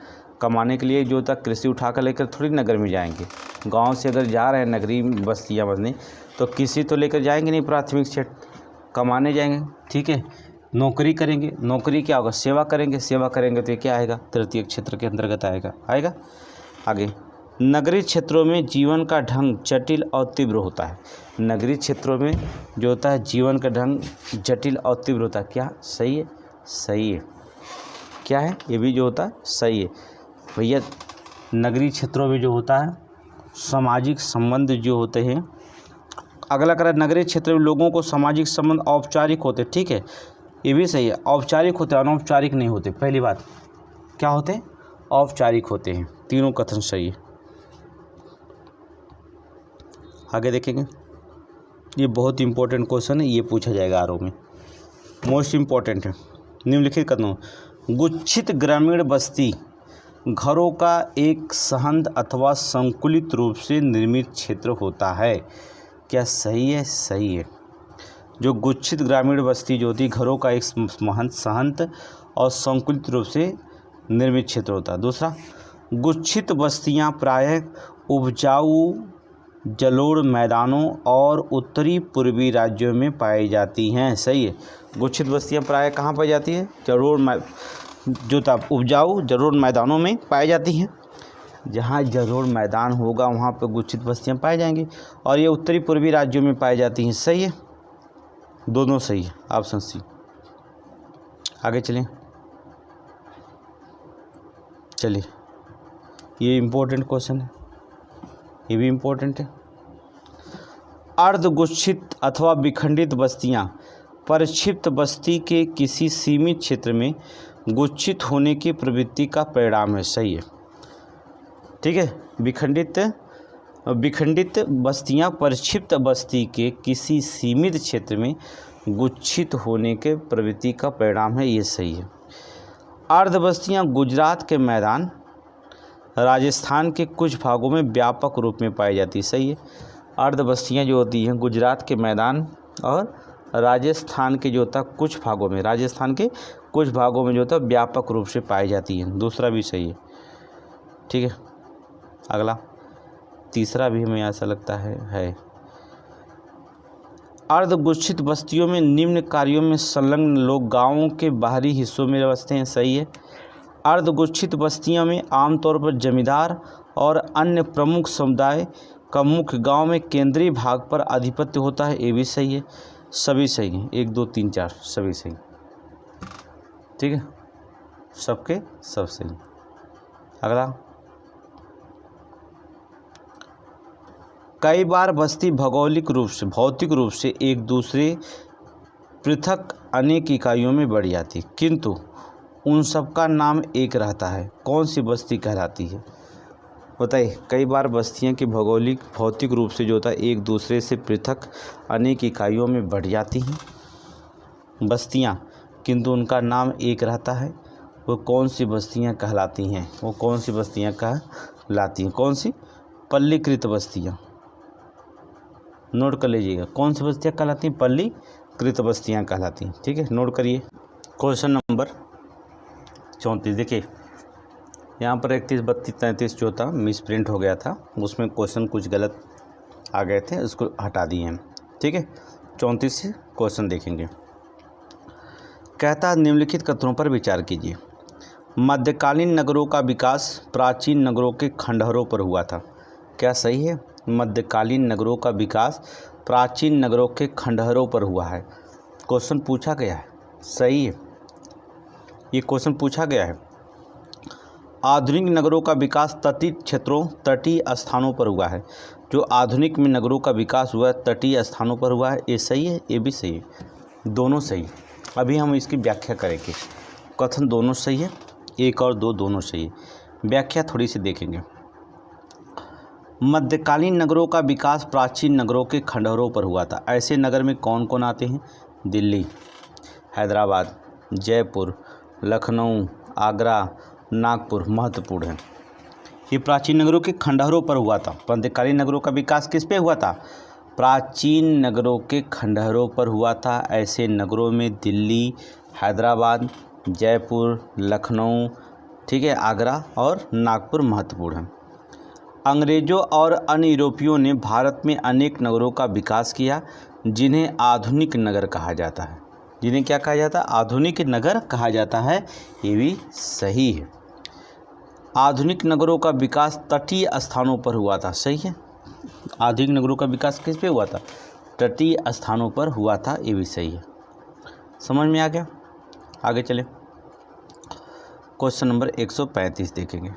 कमाने के लिए जो होता है कृषि उठा कर लेकर थोड़ी नगर में जाएंगे, गांव से अगर जा रहे हैं नगरीय बस्तियां बसने तो कृषि तो लेकर जाएंगे नहीं, प्राथमिक क्षेत्र कमाने जाएंगे, ठीक है। नौकरी करेंगे, नौकरी क्या होगा, सेवा करेंगे, सेवा करेंगे तो ये क्या आएगा, तृतीय क्षेत्र के अंतर्गत आएगा। आगे, नगरीय क्षेत्रों में जीवन का ढंग जटिल और तीव्र होता है। नगरीय क्षेत्रों में जो होता है जीवन का ढंग जटिल और तीव्र होता है, क्या सही है? सही है। क्या है? ये भी जो होता है सही है भैया। नगरीय क्षेत्रों में जो होता है सामाजिक संबंध जो होते हैं, अगला करा, नगरीय क्षेत्र में लोगों को सामाजिक संबंध औपचारिक होते, ठीक है, ये भी सही है। औपचारिक होते हैं, अनौपचारिक नहीं होते। पहली बात क्या होते हैं? औपचारिक होते हैं। तीनों कथन सही है। आगे देखेंगे, ये बहुत इंपॉर्टेंट क्वेश्चन है, ये पूछा जाएगा आरओ में, मोस्ट इम्पॉर्टेंट है। निम्नलिखित कथनों, गुच्छित ग्रामीण बस्ती घरों का एक सहंद अथवा संकुलित रूप से निर्मित क्षेत्र होता है। क्या सही है? सही है। जो गुच्छित ग्रामीण बस्ती जो होती है घरों का एक सहंद और संकुलित रूप से निर्मित क्षेत्र होता है। दूसरा, गुच्छित बस्तियां प्रायः उपजाऊ जलोढ़ मैदानों और उत्तरी पूर्वी राज्यों में पाई जाती हैं। सही है। गुच्छित बस्तियां प्रायः कहाँ पाई जाती है? उपजाऊ जलोढ़ मैदानों में पाई जाती हैं। जहाँ जलोढ़ मैदान होगा वहाँ पर गुच्छित बस्तियां पाई जाएंगी, और ये उत्तरी पूर्वी राज्यों में पाई जाती हैं। सही है, दोनों सही है, ऑप्शन सी। आगे चलिए, ये इम्पोर्टेंट क्वेश्चन है, ये भी इम्पोर्टेंट है। अर्धगुच्छित अथवा विखंडित बस्तियां परिक्षिप्त बस्ती के किसी सीमित क्षेत्र में गुच्छित होने की प्रवृत्ति का परिणाम है। सही है, ठीक है। विखंडित बस्तियां परिक्षिप्त बस्ती के किसी सीमित क्षेत्र में गुच्छित होने के प्रवृत्ति का परिणाम है, ये सही है। अर्ध बस्तियां गुजरात के मैदान, राजस्थान के कुछ भागों में व्यापक रूप में पाई जाती है। सही है। अर्ध बस्तियां जो होती हैं गुजरात के मैदान और राजस्थान के जो होता कुछ भागों में, राजस्थान के कुछ भागों में जो होता व्यापक रूप से पाई जाती हैं। दूसरा भी सही है, ठीक है। अगला, तीसरा भी हमें ऐसा लगता है। अर्धगुच्छित बस्तियों में निम्न कार्यों में संलग्न लोग गांवों के बाहरी हिस्सों में बसते हैं। सही है। अर्धगुच्छित बस्तियों में आमतौर पर जमींदार और अन्य प्रमुख समुदाय का मुख्य गांव में केंद्रीय भाग पर आधिपत्य होता है। ये भी सही है, सभी सही हैं, 1 2 3 4 सभी सही, ठीक है, सबके सब सही। अगला, कई बार बस्ती भौतिक रूप से एक दूसरे पृथक अनेक इकाइयों में बढ़ जाती, किंतु उन सब का नाम एक रहता है। कौन सी बस्ती कहलाती है? बताइए। कई बार बस्तियां की भौतिक रूप से जो होता है एक दूसरे से पृथक अनेक इकाइयों में बढ़ जाती हैं बस्तियां, किंतु उनका नाम एक रहता है। वो कौन सी बस्तियां कहलाती हैं? वो कौन सी बस्तियां कहलाती हैं? कौन सी? पल्लीकृत बस्तियां। नोट कर लीजिएगा, कौन सी बस्तियां कहलाती हैं? पल्लीकृत बस्तियां कहलाती हैं, ठीक है, नोट करिए। क्वेश्चन नंबर 34, देखिए यहाँ पर 31 32 33 जो था मिस प्रिंट हो गया था, उसमें क्वेश्चन कुछ गलत आ गए थे, उसको हटा दिए हैं, ठीक है। 34 से क्वेश्चन देखेंगे। कहता है निम्नलिखित कथनों पर विचार कीजिए। मध्यकालीन नगरों का विकास प्राचीन नगरों के खंडहरों पर हुआ था। क्या सही है? मध्यकालीन नगरों का विकास प्राचीन नगरों के खंडहरों पर हुआ है। क्वेश्चन पूछा गया है, सही है, ये क्वेश्चन पूछा गया है। आधुनिक नगरों का विकास तटीय क्षेत्रों, तटीय स्थानों पर हुआ है। जो आधुनिक में नगरों का विकास हुआ है तटीय स्थानों पर हुआ है, ये सही है, ये भी सही है, दोनों सही। अभी हम इसकी व्याख्या करेंगे। कथन दोनों सही है, 1 और 2 दोनों सही है। व्याख्या थोड़ी सी देखेंगे। मध्यकालीन नगरों का विकास प्राचीन नगरों के खंडहरों पर हुआ था। ऐसे नगर में कौन कौन आते हैं? दिल्ली, हैदराबाद, जयपुर, लखनऊ, आगरा, नागपुर महत्वपूर्ण है। ये प्राचीन नगरों के खंडहरों पर हुआ था। मध्यकालीन नगरों का विकास किस पे हुआ था? प्राचीन नगरों के खंडहरों पर हुआ था। ऐसे नगरों में दिल्ली, हैदराबाद, जयपुर, लखनऊ, ठीक है, आगरा और नागपुर महत्वपूर्ण है। अंग्रेज़ों और अन्य यूरोपियों ने भारत में अनेक नगरों का विकास किया जिन्हें आधुनिक नगर कहा जाता है। जिन्हें क्या कहा जाता है, आधुनिक नगर कहा जाता है, ये भी सही है। आधुनिक नगरों का विकास तटीय स्थानों पर हुआ था, सही है। आधुनिक नगरों का विकास किस पे हुआ था, तटीय स्थानों पर हुआ था, ये भी सही है। समझ में आ गया। आगे चले, क्वेश्चन नंबर 135 देखेंगे।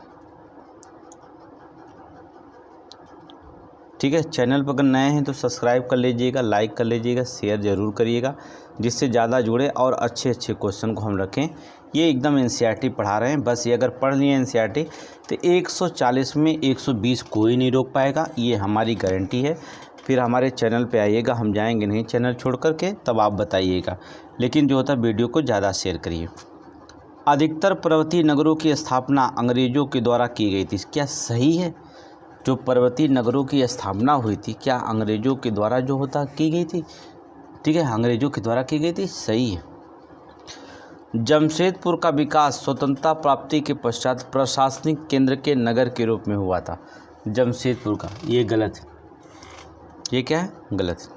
ठीक है, चैनल पर अगर नए हैं तो सब्सक्राइब कर लीजिएगा, लाइक कर लीजिएगा, शेयर ज़रूर करिएगा, जिससे ज़्यादा जुड़े और अच्छे अच्छे क्वेश्चन को हम रखें। ये एकदम एनसीईआरटी पढ़ा रहे हैं, बस ये अगर पढ़ लिए एनसीईआरटी तो 140 में 120 कोई नहीं रोक पाएगा, ये हमारी गारंटी है। फिर हमारे चैनल पे आइएगा, हम जाएंगे नहीं चैनल छोड़ करके, तब आप बताइएगा। लेकिन जो होता है वीडियो को ज़्यादा शेयर करिए। अधिकतर पर्वतीय नगरों की स्थापना अंग्रेज़ों के द्वारा की गई थी, क्या सही है। जो पर्वतीय नगरों की स्थापना हुई थी क्या अंग्रेज़ों के द्वारा जो होता की गई थी, ठीक है, अंग्रेज़ों के द्वारा की गई थी, सही है। जमशेदपुर का विकास स्वतंत्रता प्राप्ति के पश्चात प्रशासनिक केंद्र के नगर के रूप में हुआ था। जमशेदपुर का, ये गलत है, ये क्या है, गलत है।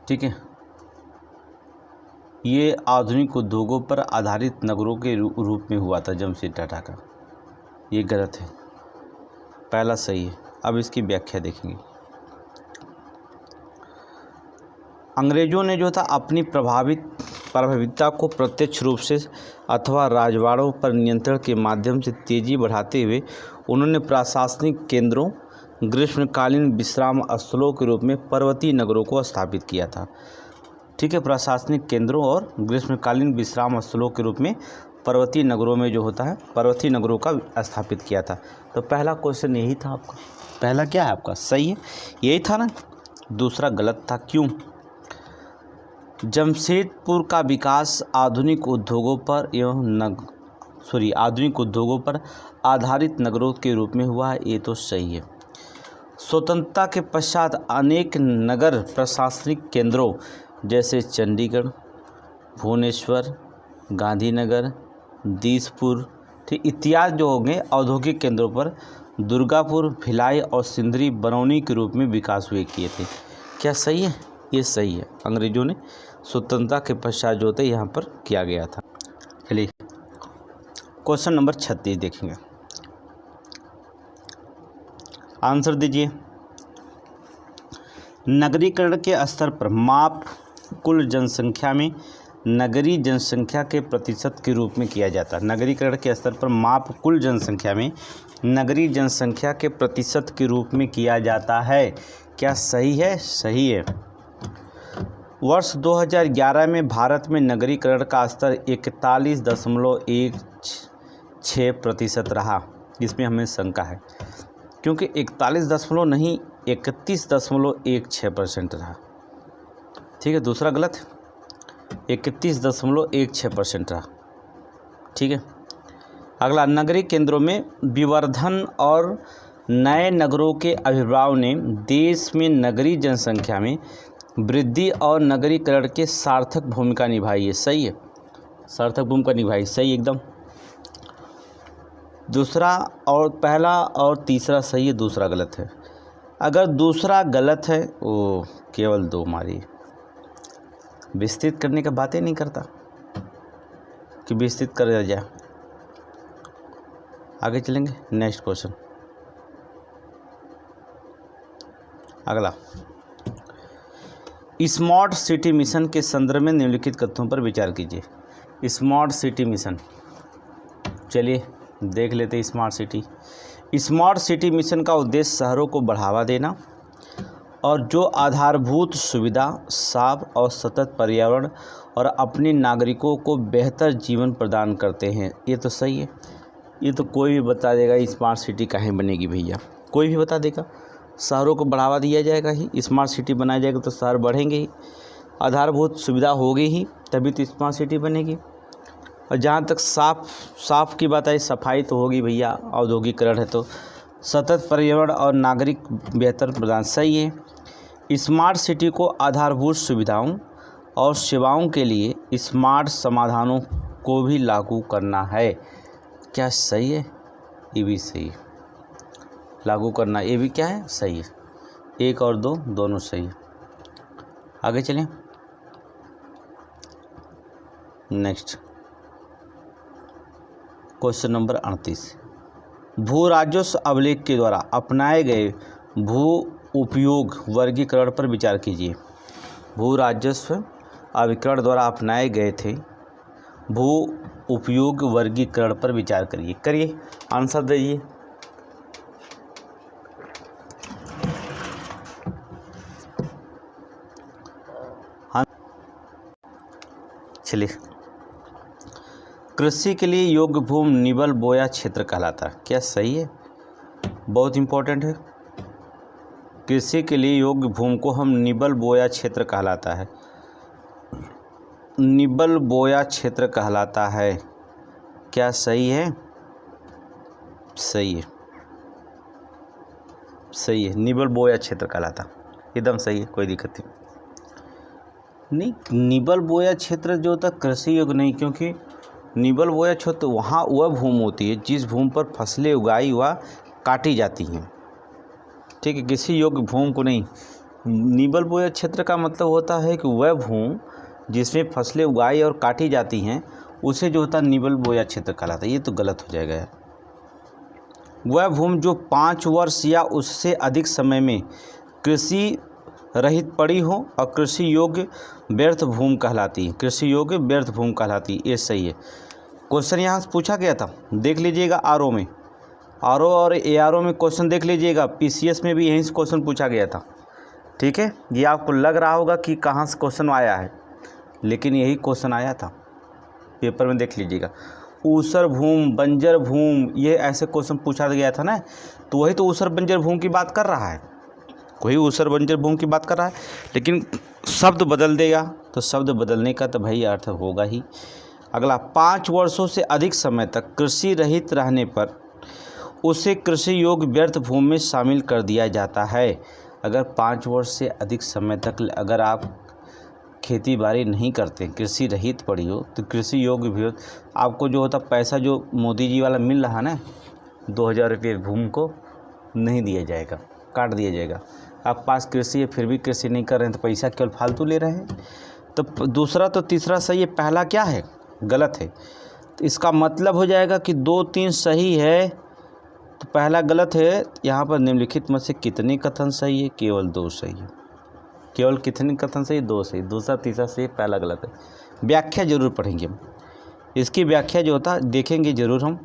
ठीक है, ये आधुनिक उद्योगों पर आधारित नगरों के रूप में हुआ था जमशेद टाटा का, ये गलत है, पहला सही है। अब इसकी व्याख्या देखेंगे। अंग्रेज़ों ने जो था अपनी प्रभाविता को प्रत्यक्ष रूप से अथवा राजवाड़ों पर नियंत्रण के माध्यम से तेजी बढ़ाते हुए उन्होंने प्रशासनिक केंद्रों, ग्रीष्मकालीन विश्राम स्थलों के रूप में पर्वतीय नगरों को स्थापित किया था। ठीक है, प्रशासनिक केंद्रों और ग्रीष्मकालीन विश्राम स्थलों के रूप में पर्वतीय नगरों में जो होता है, पर्वतीय नगरों का स्थापित किया था। तो पहला क्वेश्चन यही था आपका, पहला क्या है आपका, सही है, यही था ना। दूसरा गलत था, क्यों। जमशेदपुर का विकास आधुनिक उद्योगों पर आधारित नगरों के रूप में हुआ है, ये तो सही है। स्वतंत्रता के पश्चात अनेक नगर प्रशासनिक केंद्रों जैसे चंडीगढ़, भुवनेश्वर, गांधीनगर, दीसपुर, ठीक इत्यादि जो होंगे औद्योगिक केंद्रों पर दुर्गापुर, भिलाई और सिंदरी, बरौनी के रूप में विकास हुए किए थे। क्या सही है, ये सही है। अंग्रेजों ने स्वतंत्रता के पश्चात जो थे यहाँ पर किया गया था। चलिए क्वेश्चन नंबर 36 देखेंगे, आंसर दीजिए। नगरीकरण के स्तर पर माप कुल जनसंख्या में नगरीय जनसंख्या के प्रतिशत के रूप में किया जाता है। नगरीकरण के स्तर पर माप कुल जनसंख्या में नगरीय जनसंख्या के प्रतिशत के रूप में किया जाता है। क्या सही है, सही है। वर्ष 2011 में भारत में नगरीकरण का स्तर 41.16% रहा, जिसमें हमें शंका है, क्योंकि 31.13% रहा। ठीक है, दूसरा गलत, 31.16% रहा। ठीक है, अगला, नगरीय केंद्रों में विवर्धन और नए नगरों के आविर्भाव ने देश में नगरीय जनसंख्या में वृद्धि और नगरीकरण के सार्थक भूमिका निभाई है। सही है, सार्थक भूमिका निभाई, सही एकदम। दूसरा और पहला और तीसरा सही है, दूसरा गलत है। अगर दूसरा गलत है वो केवल 2 मारिए, विस्तृत करने का बातें नहीं करता कि विस्तृत कर जाए। आगे चलेंगे, नेक्स्ट क्वेश्चन। अगला, स्मार्ट सिटी मिशन के संदर्भ में निम्नलिखित कथनों पर विचार कीजिए। स्मार्ट सिटी मिशन, चलिए देख लेते हैं। स्मार्ट सिटी मिशन का उद्देश्य शहरों को बढ़ावा देना और जो आधारभूत सुविधा, साफ और सतत पर्यावरण और अपने नागरिकों को बेहतर जीवन प्रदान करते हैं। ये तो सही है, ये तो कोई भी बता देगा स्मार्ट सिटी कहाँ बनेगी भैया, कोई भी बता देगा। शहरों को बढ़ावा दिया जाएगा ही, स्मार्ट सिटी बनाया जाएगा तो शहर बढ़ेंगे ही, आधारभूत सुविधा होगी ही, तभी तो स्मार्ट सिटी बनेगी। और जहाँ तक साफ की बात है, सफाई तो होगी भैया, औद्योगिकरण है तो, सतत पर्यावरण और नागरिक बेहतर प्रदान, सही है। स्मार्ट सिटी को आधारभूत सुविधाओं और सेवाओं के लिए स्मार्ट समाधानों को भी लागू करना है। क्या सही है, ये भी सही है। लागू करना, ये भी क्या है, सही है। 1 और 2 दोनों सही है। आगे चलें, नेक्स्ट क्वेश्चन नंबर 38, भू राजस्व अभिलेख के द्वारा अपनाए गए भू उपयोग वर्गीकरण पर विचार कीजिए। भू राजस्व अभिकरण द्वारा अपनाए गए थे भू उपयोग वर्गीकरण पर विचार करिए, आंसर दीजिए। चलिए, कृषि के लिए योग्य भूमि निबल बोया क्षेत्र कहलाता है। क्या सही है? बहुत इंपॉर्टेंट है। कृषि के लिए योग्य भूमि को हम निबल बोया क्षेत्र कहलाता है। निबल बोया क्षेत्र कहलाता है। क्या सही है? सही है, सही है, निबल बोया क्षेत्र कहलाता, एकदम सही है, कोई दिक्कत नहीं। निबल बोया क्षेत्र जो होता है कृषि योग्य नहीं, क्योंकि निबल बोया क्षेत्र वहाँ वह भूमि होती है जिस भूमि पर फसलें उगाई व काटी जाती हैं। ठीक है, किसी योग्य भूमि को नहीं। निबल बोया क्षेत्र का मतलब होता है कि वह भूमि जिसमें फसलें उगाई और काटी जाती हैं उसे जो होता है निबल बोया क्षेत्र कहलाता है। ये तो गलत हो जाएगा यार। वह भूमि जो 5 वर्ष या उससे अधिक समय में कृषि रहित पड़ी हो और कृषि योग्य व्यर्थ भूमि कहलाती है। कृषि योग्य व्यर्थ भूमि कहलाती है, ये सही है। क्वेश्चन यहाँ से पूछा गया था, देख लीजिएगा आरओ में, आरओ और एआरओ में क्वेश्चन देख लीजिएगा। पीसीएस में भी यहीं से क्वेश्चन पूछा गया था। ठीक है, ये आपको लग रहा होगा कि कहाँ से क्वेश्चन आया है, लेकिन यही क्वेश्चन आया था पेपर में, देख लीजिएगा। ऊसर भूमि, बंजर भूमि, ये ऐसे क्वेश्चन पूछा गया था ना, तो वही तो ऊसर बंजर भूमि की बात कर रहा है, वही ऊसर बंजर भूमि की बात कर रहा है। लेकिन शब्द बदल देगा तो शब्द बदलने का तो भाई अर्थ होगा ही। अगला, 5 वर्षों से अधिक समय तक कृषि रहित रहने पर उसे कृषि योग्य व्यर्थ भूमि में शामिल कर दिया जाता है। अगर 5 वर्ष से अधिक समय तक अगर आप खेती बाड़ी नहीं करते, कृषि रहित पड़ी हो, तो कृषि योग्य भी आपको जो होता पैसा जो मोदी जी वाला मिल रहा ना 2000 रुपये भूमि को नहीं दिया जाएगा, काट दिया जाएगा। आप पास कृषि है फिर भी कृषि नहीं कर रहे हैं तो पैसा केवल फालतू ले रहे हैं। तो दूसरा तो तीसरा सही है, पहला क्या है? गलत है। तो इसका मतलब हो जाएगा कि 2 3 सही है, तो पहला गलत है। यहाँ पर निम्नलिखित में से कितने कथन सही है? केवल 2 सही है। केवल कितने कथन सही? 2 सही। दूसरा तीसरा सही, पहला गलत है। व्याख्या जरूर पढ़ेंगे हम, इसकी व्याख्या जो होता देखेंगे जरूर हम।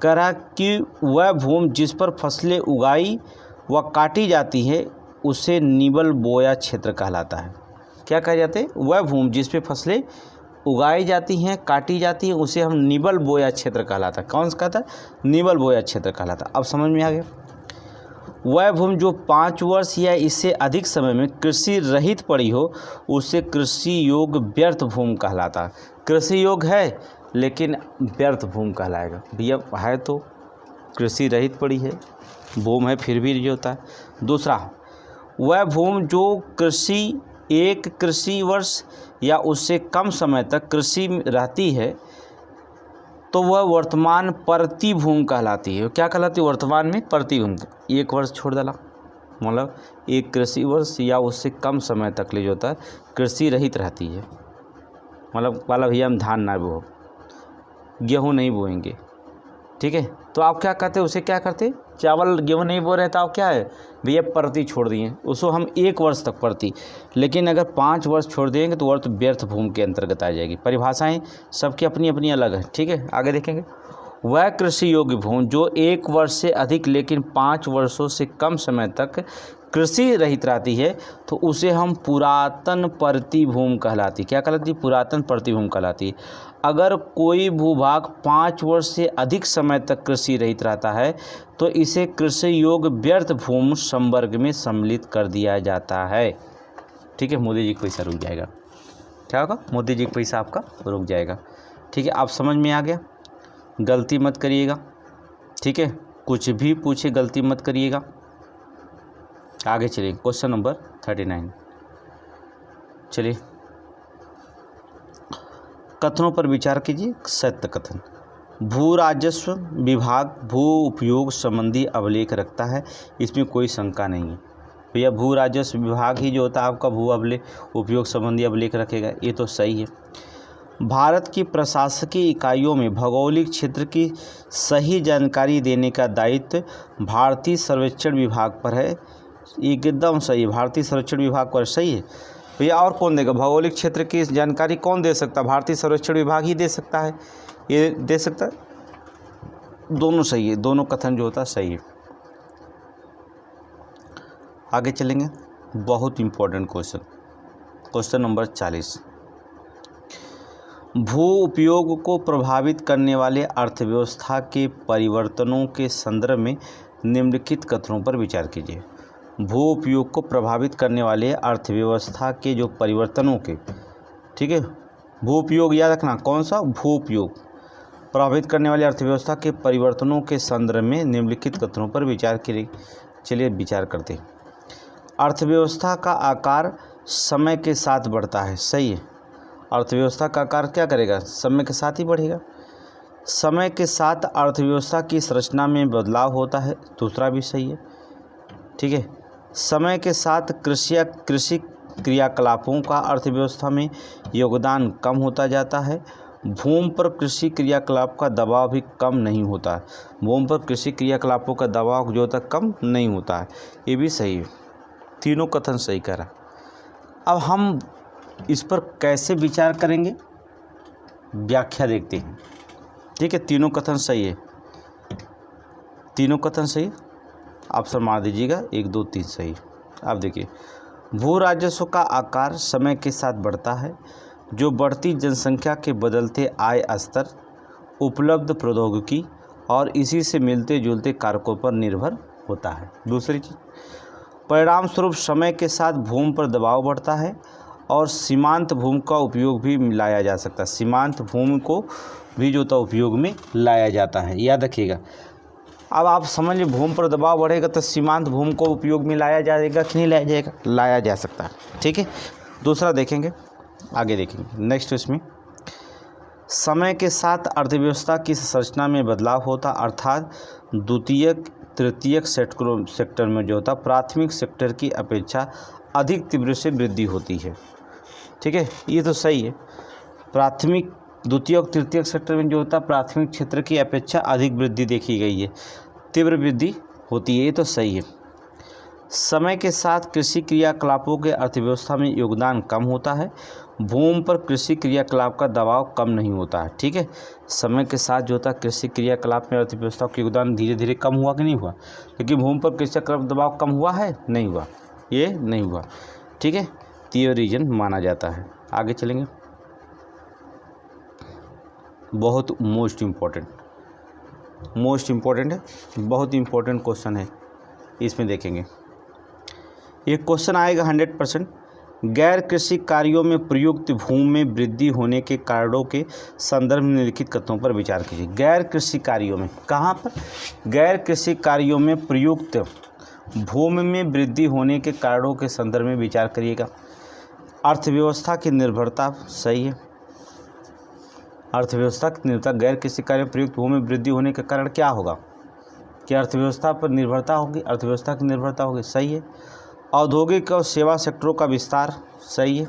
कह रहा कि वह भूमि जिस पर फसलें उगाई व काटी जाती है उसे निबल बोया क्षेत्र कहलाता है। क्या कहा जाते हैं? वह भूमि जिस पे फसलें उगाई जाती हैं, काटी जाती हैं, उसे हम निबल बोया क्षेत्र कहलाता है। कौन सा कहता है? निबल बोया क्षेत्र कहलाता है। अब समझ में आ गया। वह भूमि जो 5 वर्ष या इससे अधिक समय में कृषि रहित पड़ी हो उसे कृषि योग्य व्यर्थ भूमि कहलाता है। कृषि योग्य है लेकिन व्यर्थ भूमि कहलाएगा। भैया है तो कृषि रहित पड़ी है, भूमि है फिर भी जो होता है। दूसरा, वह भूमि जो एक कृषि वर्ष या उससे कम समय तक कृषि में रहती है तो वह वर्तमान परती भूमि कहलाती है। क्या कहलाती है? वर्तमान में परती भूमि। 1 वर्ष छोड़ डाला, मतलब 1 कृषि वर्ष या उससे कम समय तक ले जो होता है कृषि रहित रहती है। मतलब वाला भैया हम धान ना बो, गेहूँ नहीं बोएंगे, ठीक है, तो आप क्या कहते हैं? उसे क्या करते? चावल गेहूँ नहीं बो रहे तो आप क्या है भैया परती छोड़ दिए, उसको हम 1 वर्ष तक परती। लेकिन अगर 5 वर्ष छोड़ देंगे तो वर्ष व्यर्थ भूमि के अंतर्गत आ जाएगी। परिभाषाएं सबकी अपनी अपनी अलग है। ठीक है, आगे देखेंगे। वह कृषि योग्य भूमि जो 1 वर्ष से अधिक लेकिन 5 वर्षों से कम समय तक कृषि रहित रहती है तो उसे हम पुरातन परती भूमि कहलाती। क्या कहलाती? पुरातन परती भूमि कहलाती। अगर कोई भूभाग 5 वर्ष से अधिक समय तक कृषि रहित रहता है तो इसे कृषि योग्य व्यर्थ भूमि संवर्ग में सम्मिलित कर दिया जाता है। ठीक है, मोदी जी का पैसा रुक जाएगा। क्या होगा? मोदी जी का पैसा आपका रुक जाएगा। ठीक है, आप समझ में आ गया? गलती मत करिएगा। ठीक है, कुछ भी पूछे गलती मत करिएगा। आगे चलिए, क्वेश्चन नंबर 39। चलिए, कथनों पर विचार कीजिए। सत्य कथन। भू राजस्व विभाग भू उपयोग संबंधी अभिलेख रखता है, इसमें कोई शंका नहीं है। भैया भू राजस्व विभाग ही जो होता है आपका भू उपयोग संबंधी अभिलेख रखेगा, ये तो सही है। भारत की प्रशासकीय इकाइयों में भौगोलिक क्षेत्र की सही जानकारी देने का दायित्व भारतीय सर्वेक्षण विभाग पर है। एकदम सही, भारतीय सर्वेक्षण विभाग पर। सही है भैया। और कौन देगा भौगोलिक क्षेत्र की जानकारी? कौन दे सकता है? भारतीय सर्वेक्षण विभाग ही दे सकता है, ये दे सकता है। दोनों सही है, दोनों कथन जो होता है सही है। आगे चलेंगे, बहुत इंपॉर्टेंट क्वेश्चन, क्वेश्चन नंबर 40। भू उपयोग को प्रभावित करने वाले अर्थव्यवस्था के परिवर्तनों के संदर्भ में निम्नलिखित कथनों पर विचार कीजिए। भू उपयोग को प्रभावित करने वाले अर्थव्यवस्था के जो परिवर्तनों के, ठीक है, भू उपयोग याद रखना, कौन सा? भू उपयोग प्रभावित करने वाले अर्थव्यवस्था के परिवर्तनों के संदर्भ में निम्नलिखित कथनों पर विचार करें। चलिए विचार करते हैं। अर्थव्यवस्था का आकार समय के साथ बढ़ता है। सही है। अर्थव्यवस्था का आकार क्या करेगा? समय के साथ ही बढ़ेगा। समय के साथ अर्थव्यवस्था की संरचना में बदलाव होता है। दूसरा भी सही है, ठीक है। समय के साथ कृषि क्रियाकलापों का अर्थव्यवस्था में योगदान कम होता जाता है। भूमि पर कृषि क्रियाकलाप का दबाव भी कम नहीं होता है। भूमि पर कृषि क्रियाकलापों का दबाव जो होता है कम नहीं होता है। ये भी सही है, तीनों कथन सही कह रहा। अब हम इस पर कैसे विचार करेंगे, व्याख्या देखते हैं, ठीक है। तीनों कथन सही है, तीनों कथन सही। ऑप्शन मार दीजिएगा, 1 2 3 सही। अब देखिए, भू राजस्व का आकार समय के साथ बढ़ता है, जो बढ़ती जनसंख्या के बदलते आय स्तर, उपलब्ध प्रौद्योगिकी और इसी से मिलते जुलते कारकों पर निर्भर होता है। दूसरी चीज़, परिणाम स्वरूप समय के साथ भूमि पर दबाव बढ़ता है और सीमांत भूमि का उपयोग भी लाया जा सकता है। सीमांत भूमि को भी जो था उपयोग में लाया जाता है, याद रखिएगा। अब आप समझ लीजिए, भूमि पर दबाव बढ़ेगा तो सीमांत भूमि को उपयोग में लाया जाएगा कि नहीं लाया जाएगा? लाया जा सकता है, ठीक है। दूसरा देखेंगे, आगे देखेंगे नेक्स्ट। इसमें समय के साथ अर्थव्यवस्था की संरचना में बदलाव होता, अर्थात द्वितीयक तृतीयक सेक्टर में जो होता प्राथमिक सेक्टर की अपेक्षा अधिक तीव्र से वृद्धि होती है, ठीक है। ये तो सही है। प्राथमिक द्वितीयक तृतीयक सेक्टर में जो होता प्राथमिक क्षेत्र की अपेक्षा अधिक वृद्धि देखी गई है, तीव्र वृद्धि होती है, ये तो सही है। समय के साथ कृषि क्रियाकलापों के अर्थव्यवस्था में योगदान कम होता है। भूमि पर कृषि क्रियाकलाप का दबाव कम नहीं होता है, ठीक है। समय के साथ जो होता है कृषि क्रियाकलाप में अर्थव्यवस्था का योगदान धीरे धीरे कम हुआ कि नहीं हुआ? क्योंकि भूमि पर कृषि क्रियाकलाप दबाव कम हुआ है, नहीं हुआ, ये नहीं हुआ, ठीक है। तो ये रीजन माना जाता है। आगे चलेंगे, बहुत मोस्ट इम्पोर्टेंट है, बहुत इम्पोर्टेंट क्वेश्चन है। इसमें देखेंगे, ये क्वेश्चन आएगा 100%। गैर कृषि कार्यों में प्रयुक्त भूमि में वृद्धि होने के कारणों के संदर्भ में निम्नलिखित कथनों पर विचार कीजिए। गैर कृषि कार्यों में, कहाँ पर? गैर कृषि कार्यों में प्रयुक्त भूमि में वृद्धि होने के कारणों के संदर्भ में विचार करिएगा। अर्थव्यवस्था की निर्भरता, सही है। अर्थव्यवस्था की निर्भरता, गैर कृषि कार्य में प्रयुक्त भूमि में वृद्धि होने के कारण क्या होगा? कि अर्थव्यवस्था पर निर्भरता होगी, अर्थव्यवस्था की निर्भरता होगी, सही है। औद्योगिक और सेवा सेक्टरों का विस्तार, सही है।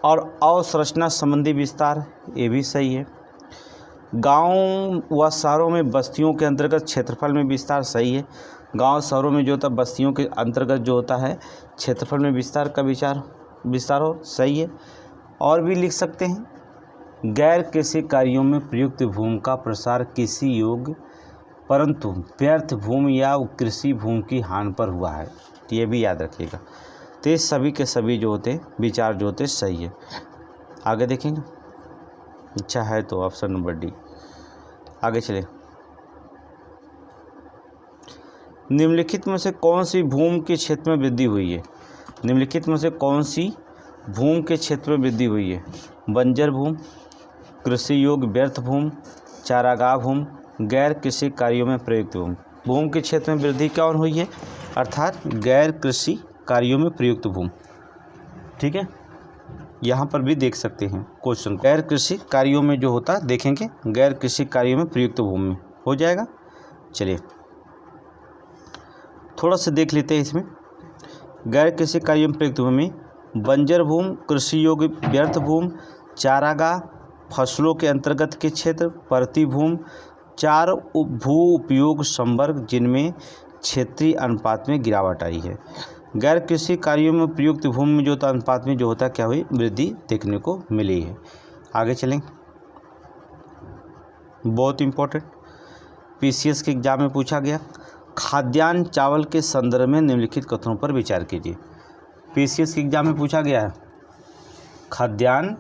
और अवसंरचना संबंधी विस्तार, ये भी सही है। गाँव व शहरों में बस्तियों के अंतर्गत क्षेत्रफल में विस्तार, सही है। गांव शहरों में जो होता है बस्तियों के अंतर्गत जो होता है क्षेत्रफल में विस्तार का विस्तार हो, सही है। और भी लिख सकते हैं, गैर कृषि कार्यों में प्रयुक्त भूमि का प्रसार किसी योग्य परंतु व्यर्थ भूमि या कृषि भूमि की हानि पर हुआ है, ये भी याद रखिएगा। तो ये सभी के सभी जो होते विचार जो होते सही है। आगे देखेंगे, अच्छा है तो ऑप्शन नंबर डी। आगे चले, निम्नलिखित में से कौन सी भूमि के क्षेत्र में वृद्धि हुई है? निम्नलिखित में से कौन सी भूमि के क्षेत्र में वृद्धि हुई है? बंजर भूमि, कृषि योग्य व्यर्थ भूमि, चारागाह भूमि, गैर कृषि कार्यों में प्रयुक्त भूमि। भूमि के क्षेत्र में वृद्धि कौन हुई है? अर्थात गैर कृषि कार्यों में प्रयुक्त भूमि, ठीक है। यहाँ पर भी देख सकते हैं क्वेश्चन, गैर कृषि कार्यों में जो होता देखेंगे, गैर कृषि कार्यों में प्रयुक्त भूमि हो जाएगा। चलिए थोड़ा सा देख लेते हैं इसमें। गैर कृषि कार्यों में प्रयुक्त भूमि, बंजर भूमि, कृषि योग्य व्यर्थ भूमि, चारागाह, फसलों के अंतर्गत के क्षेत्र, प्रतिभूमि, 4 भू उपयोग संवर्ग जिनमें क्षेत्रीय अनुपात में गिरावट आई है। गैर कृषि कार्यों में प्रयुक्त भूमि में जो होता अनुपात में जो होता क्या हुई, वृद्धि देखने को मिली है। आगे चलें, बहुत इम्पोर्टेंट पीसीएस के एग्जाम में पूछा गया, खाद्यान्न चावल के संदर्भ में निम्नलिखित कथनों पर विचार कीजिए। पीसीएस के एग्जाम में पूछा गया है, खाद्यान्न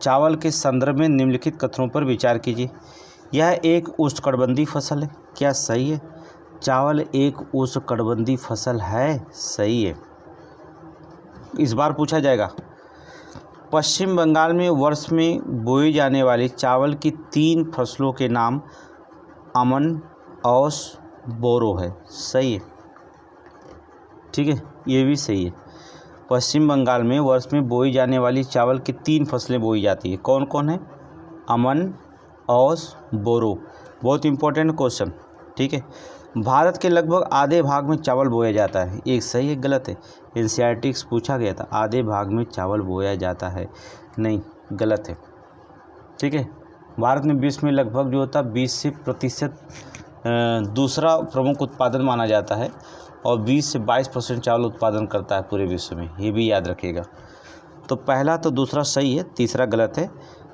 चावल के संदर्भ में निम्नलिखित कथनों पर विचार कीजिए। यह एक उष्णकटिबंधीय फसल है, क्या सही है? चावल एक उष्णकटिबंधीय फसल है, सही है। इस बार पूछा जाएगा, पश्चिम बंगाल में वर्ष में बोई जाने वाली चावल की 3 फसलों के नाम अमन, औस, बोरो है, सही है। ठीक है, ये भी सही है। पश्चिम बंगाल में वर्ष में बोई जाने वाली चावल की 3 फसलें बोई जाती है, कौन कौन है? अमन, औस, बोरो। बहुत इंपॉर्टेंट क्वेश्चन। ठीक है, भारत के लगभग आधे भाग में चावल बोया जाता है, एक सही एक गलत है। एनसीईआरटी पूछा गया था, आधे भाग में चावल बोया जाता है, नहीं, गलत है। ठीक है, भारत में विश्व में लगभग जो होता 20% दूसरा प्रमुख उत्पादन माना जाता है और 20 से 22% चावल उत्पादन करता है पूरे विश्व में, ये भी याद रखिएगा। तो पहला तो दूसरा सही है, तीसरा गलत है,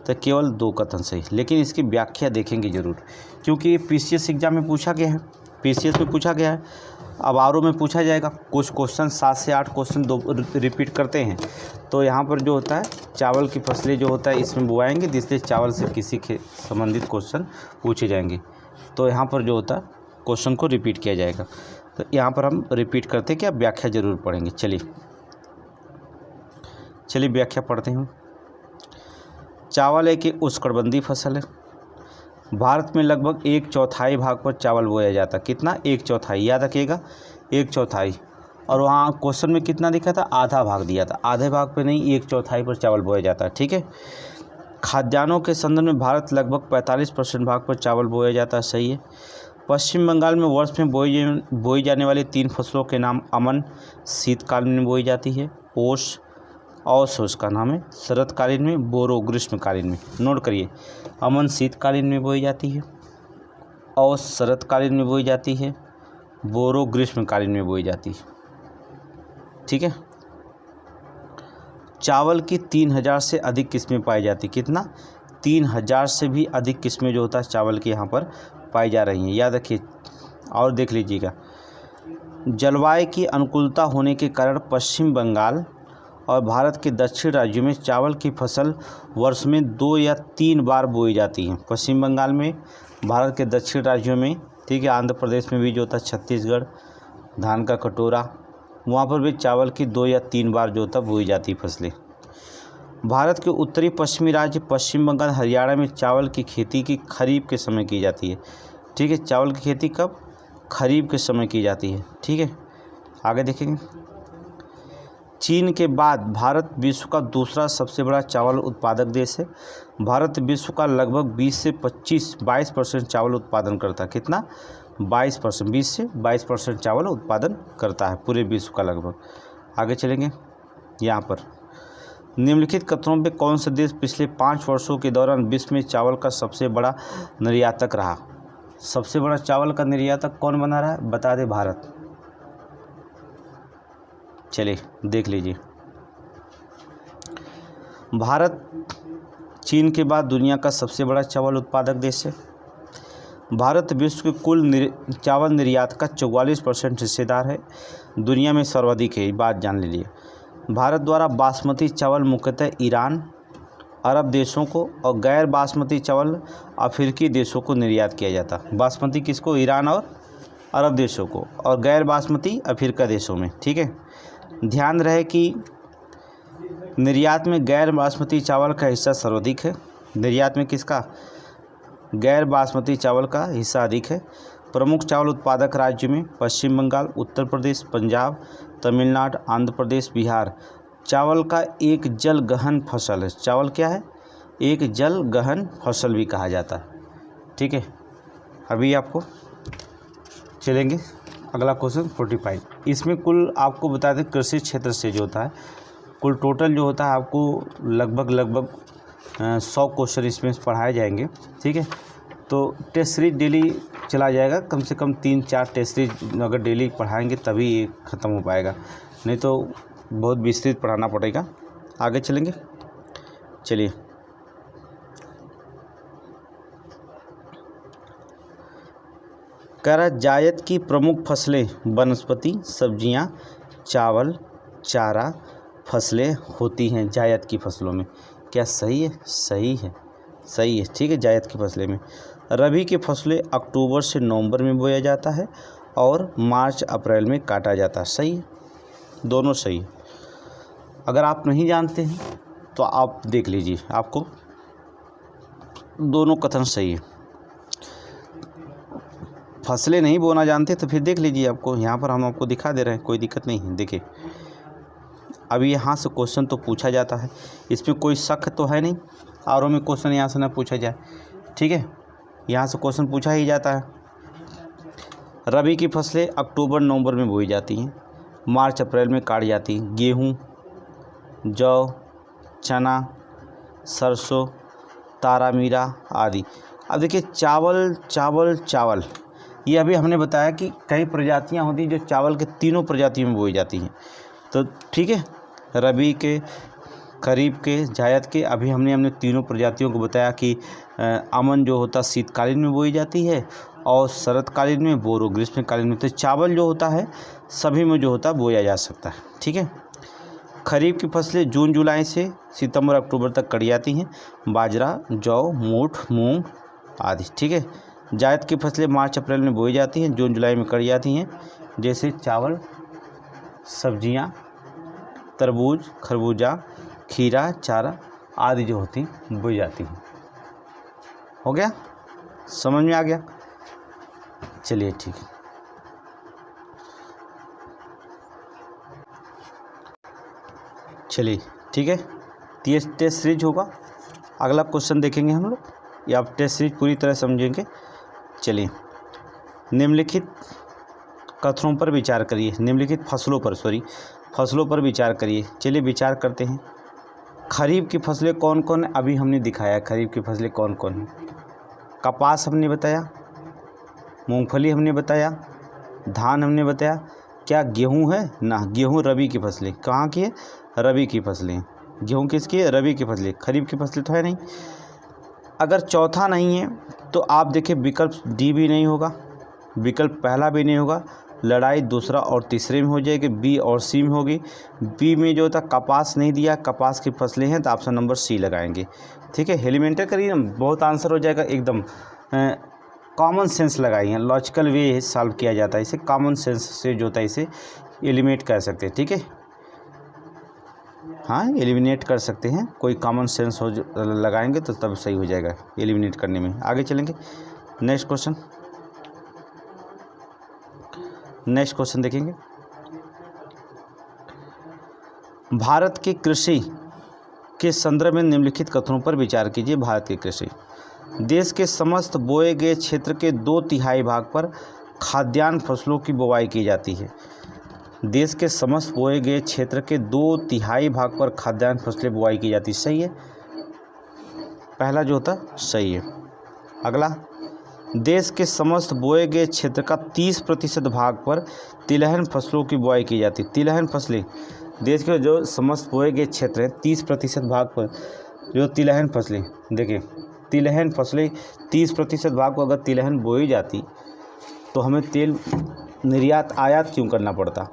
तो केवल 2 कथन सही। लेकिन इसकी व्याख्या देखेंगे ज़रूर, क्योंकि ये पीसीएस एग्जाम में पूछा गया है, पीसीएस में पूछा गया है। अब आरओ में पूछा जाएगा, कुछ क्वेश्चन 7 से 8 क्वेश्चन रिपीट करते हैं। तो यहाँ पर जो होता है चावल की फसलें जो होता है इसमें बुआएंगे, जिससे चावल से किसी के संबंधित क्वेश्चन पूछे जाएंगे। तो यहाँ पर जो होता है क्वेश्चन को रिपीट किया जाएगा। तो यहाँ पर हम रिपीट करते क्या, व्याख्या जरूर पढ़ेंगे। चलिए व्याख्या पढ़ते हैं। चावल एक उष्णकटिबंधीय फसल है। भारत में लगभग 1/4 भाग पर चावल बोया जाता है। कितना? 1/4, याद रखिएगा, 1/4। और वहाँ क्वेश्चन में कितना दिखा था? आधा भाग दिया था, आधे भाग पे नहीं, 1/4 पर चावल बोया जाता है। ठीक है, खाद्यान्नों के संदर्भ में भारत लगभग 45% भाग पर चावल बोया जाता है, सही है। पश्चिम बंगाल में वर्ष में बोई जाने वाली 3 फसलों के नाम अमन शीतकालीन में बोई जाती है, ओस, औस उसका नाम है शरतकालीन में, बोरो ग्रीष्मकालीन में। नोट करिए, अमन शीतकालीन में बोई जाती है, औस शरतकालीन में बोई जाती है, बोरो ग्रीष्मकालीन में बोई जाती है। ठीक है, चावल की 3000 से अधिक किस्में पाई जाती। कितना? 3000 से भी अधिक किस्में जो होता है चावल की यहाँ पर पाई जा रही हैं, याद रखिए। और देख लीजिएगा, जलवायु की अनुकूलता होने के कारण पश्चिम बंगाल और भारत के दक्षिण राज्यों में चावल की फसल वर्ष में 2 या 3 बार बोई जाती हैं। पश्चिम बंगाल में, भारत के दक्षिण राज्यों में, ठीक है, आंध्र प्रदेश में भी जो होता है, छत्तीसगढ़, धान का कटोरा, वहाँ पर भी चावल की 2 या 3 बार जो होता बोई जाती फसलें। भारत के उत्तरी पश्चिमी राज्य पश्चिम बंगाल, हरियाणा में चावल की खेती की खरीफ के समय की जाती है। ठीक है, चावल की खेती कब? खरीफ के समय की जाती है। ठीक है, आगे देखेंगे। चीन के बाद भारत विश्व का दूसरा सबसे बड़ा चावल उत्पादक देश है। भारत विश्व का लगभग 20 से 22% चावल उत्पादन करता है। कितना? 22%, 20 से 22% चावल उत्पादन करता है पूरे विश्व का लगभग। आगे चलेंगे। यहाँ पर निम्नलिखित कथनों में कौन सा देश पिछले 5 वर्षों के दौरान विश्व में चावल का सबसे बड़ा निर्यातक रहा? सबसे बड़ा चावल का निर्यातक कौन बना रहा है? बता दे, भारत। चलिए देख लीजिए, भारत चीन के बाद दुनिया का सबसे बड़ा चावल उत्पादक देश है। भारत विश्व के कुल चावल निर्यात का 44% हिस्सेदार है, दुनिया में सर्वाधिक है, ये बात जान लीजिए। भारत द्वारा बासमती चावल मुख्यतः ईरान, अरब देशों को और गैर बासमती चावल अफ्रीकी देशों को निर्यात किया जाता। बासमती किसको? ईरान और अरब देशों को, और गैर बासमती अफ्रीका देशों में। ठीक है, ध्यान रहे कि निर्यात में गैर बासमती चावल का हिस्सा सर्वाधिक है। निर्यात में किसका? गैर बासमती चावल का हिस्सा अधिक है। प्रमुख चावल उत्पादक राज्य में पश्चिम बंगाल, उत्तर प्रदेश, पंजाब, तमिलनाडु, आंध्र प्रदेश, बिहार। चावल का एक जल गहन फसल है। चावल क्या है? एक जल गहन फसल भी कहा जाता है। ठीक है, अभी आपको चलेंगे अगला क्वेश्चन 45। इसमें कुल आपको बता दें कृषि क्षेत्र से जो होता है कुल टोटल जो होता है आपको लगभग 100 क्वेश्चन इसमें पढ़ाए जाएंगे, ठीक है। तो टेस्ट सीरीज डेली चला जाएगा, कम से कम 3-4 टेस्ट सीरीज अगर डेली पढ़ाएंगे तभी ये ख़त्म हो पाएगा, नहीं तो बहुत विस्तृत पढ़ाना पड़ेगा। आगे चलेंगे, चलिए। कह रहा जायद की प्रमुख फसलें वनस्पति, सब्जियां, चावल, चारा फसलें होती हैं जायद की फसलों में। क्या सही है? सही है, सही है, ठीक है। जायद की फसलें में रबी की फसलें अक्टूबर से नवंबर में बोया जाता है और मार्च अप्रैल में काटा जाता है। सही है, दोनों सही है। अगर आप नहीं जानते हैं तो आप देख लीजिए, आपको दोनों कथन सही है। फसलें नहीं बोना जानते तो फिर देख लीजिए, आपको यहाँ पर हम आपको दिखा दे रहे हैं, कोई दिक्कत नहीं है। देखिए अभी यहाँ से क्वेश्चन तो पूछा जाता है, इसमें कोई शक तो है नहीं आरओ में क्वेश्चन यहाँ से ना पूछा जाए, ठीक है। यहाँ से क्वेश्चन पूछा ही जाता है। रबी की फसलें अक्टूबर नवंबर में बोई जाती हैं, मार्च अप्रैल में काटी जाती हैं। गेहूँ, जौ, चना, सरसों, तारामीरा आदि। अब देखिए चावल ये अभी हमने बताया कि कई प्रजातियां होती हैं जो चावल के तीनों प्रजातियों में बोई जाती हैं, तो ठीक है। रबी के, खरीफ के, जायद के, अभी हमने तीनों प्रजातियों को बताया कि अमन जो होता शीतकालीन में बोई जाती है और शरतकालीन में, बोरो ग्रीष्मकालीन में। तो चावल जो होता है सभी में जो होता है बोया जा सकता है, ठीक है। खरीफ की फसलें जून जुलाई से सितंबर अक्टूबर तक कटी जाती हैं, बाजरा, जौ, मोठ, मूंग आदि, ठीक है। जायद की फसलें मार्च अप्रैल में बोई जाती हैं, जून जुलाई में कटी जाती हैं, जैसे चावल, सब्जियां, तरबूज, खरबूजा, खीरा, चारा आदि जो होती बोई जाती हैं। हो गया, समझ में आ गया? चलिए ठीक है। चलिए ठीक है, ये टेस्ट सीरीज होगा। अगला क्वेश्चन देखेंगे हम लोग, या आप टेस्ट सीरीज पूरी तरह समझेंगे। चलिए, निम्नलिखित कथनों पर विचार करिए, निम्नलिखित फसलों पर विचार करिए। चलिए विचार करते हैं। खरीफ की फसलें कौन कौन है? अभी हमने दिखाया खरीफ की फसलें कौन कौन हैं। कपास हमने बताया, मूंगफली हमने बताया, धान हमने बताया। क्या गेहूं है? ना, गेहूं रबी की फसलें। कहाँ की है? रबी की फसलें। गेहूं किसकी है? रबी की फसलें। खरीफ की फसलें तो है नहीं। अगर चौथा नहीं है तो आप देखिए विकल्प डी भी नहीं होगा, विकल्प पहला भी नहीं होगा, लड़ाई दूसरा और तीसरे में हो जाएगी, बी और सी में होगी। बी में जो होता कपास नहीं दिया, कपास की फसलें हैं तो ऑप्शन नंबर सी लगाएंगे, ठीक है। एलिमेंटर करिए ना, बहुत आंसर हो जाएगा एकदम। कॉमन सेंस लगाइए, लॉजिकल वे सॉल्व किया जाता है इसे, कॉमन सेंस से जो होता है इसे एलिमिनेट कर सकते हैं, ठीक है। हाँ, एलिमिनेट कर सकते हैं, कोई कॉमन सेंस हो लगाएंगे तो तब सही हो जाएगा एलिमिनेट करने में। आगे चलेंगे, नेक्स्ट क्वेश्चन देखेंगे। भारत की कृषि के संदर्भ में निम्नलिखित कथनों पर विचार कीजिए। भारत की कृषि, देश के समस्त बोए गए क्षेत्र के 2/3 भाग पर खाद्यान्न फसलों की बुवाई की जाती है। देश के समस्त बोए गए क्षेत्र के 2/3 भाग पर खाद्यान्न फसलें बुवाई की जाती है। सही है, पहला जो होता सही है। अगला, देश के समस्त बोए गए क्षेत्र का 30% भाग पर तिलहन फसलों की बुवाई की जाती है। तिलहन फसलें, देश के जो समस्त बोए गए क्षेत्र है 30% भाग पर जो तिलहन फसलें, देखिए तिलहन फसलें 30% भाग को अगर तिलहन बोई जाती तो हमें तेल निर्यात आयात क्यों करना पड़ता।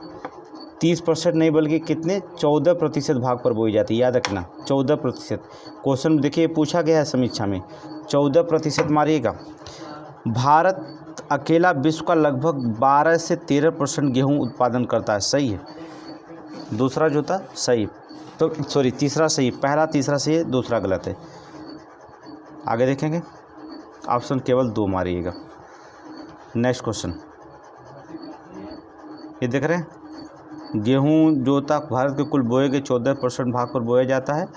30% नहीं बल्कि कितने 14% भाग पर बोई जाती है, याद रखना 14%। क्वेश्चन देखिए पूछा गया है समीक्षा में, 14% मारिएगा। भारत अकेला विश्व का लगभग 12 से 13% गेहूं उत्पादन करता है। सही है, दूसरा जो था सही, तो सॉरी तीसरा सही, पहला तीसरा सही है, दूसरा गलत है। आगे देखेंगे, ऑप्शन केवल 2 मारिएगा। नेक्स्ट क्वेश्चन, ये देख रहे हैं, गेहूं जो होता भारत के कुल बोए के 14% भाग पर बोया जाता है।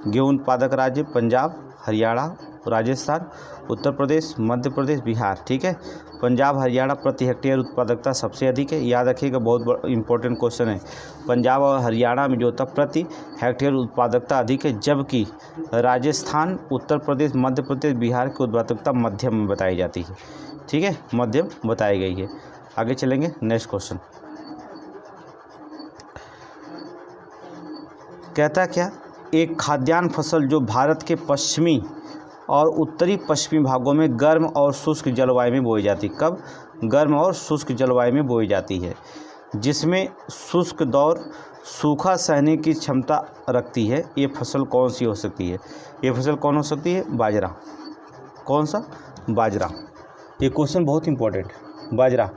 गेहूं उत्पादक राज्य पंजाब, हरियाणा, राजस्थान, उत्तर प्रदेश, मध्य प्रदेश, बिहार। ठीक है, पंजाब हरियाणा प्रति हेक्टेयर उत्पादकता सबसे अधिक है। याद रखिएगा, बहुत इंपॉर्टेंट क्वेश्चन है। पंजाब और हरियाणा में जो होता है प्रति हेक्टेयर उत्पादकता अधिक है, जबकि राजस्थान, उत्तर प्रदेश, मध्य प्रदेश, बिहार की उत्पादकता मध्यम में बताई जाती है। ठीक है, मध्यम बताई गई है। आगे चलेंगे, नेक्स्ट क्वेश्चन कहता क्या, एक खाद्यान्न फसल जो भारत के पश्चिमी और उत्तरी पश्चिमी भागों में गर्म और शुष्क जलवायु में बोई जाती है। कब? गर्म और शुष्क जलवायु में बोई जाती है, जिसमें शुष्क दौर सूखा सहने की क्षमता रखती है। ये फसल कौन सी हो सकती है? ये फसल कौन हो सकती है? बाजरा। कौन सा? बाजरा। ये क्वेश्चन बहुत इंपॉर्टेंट, बाजरा।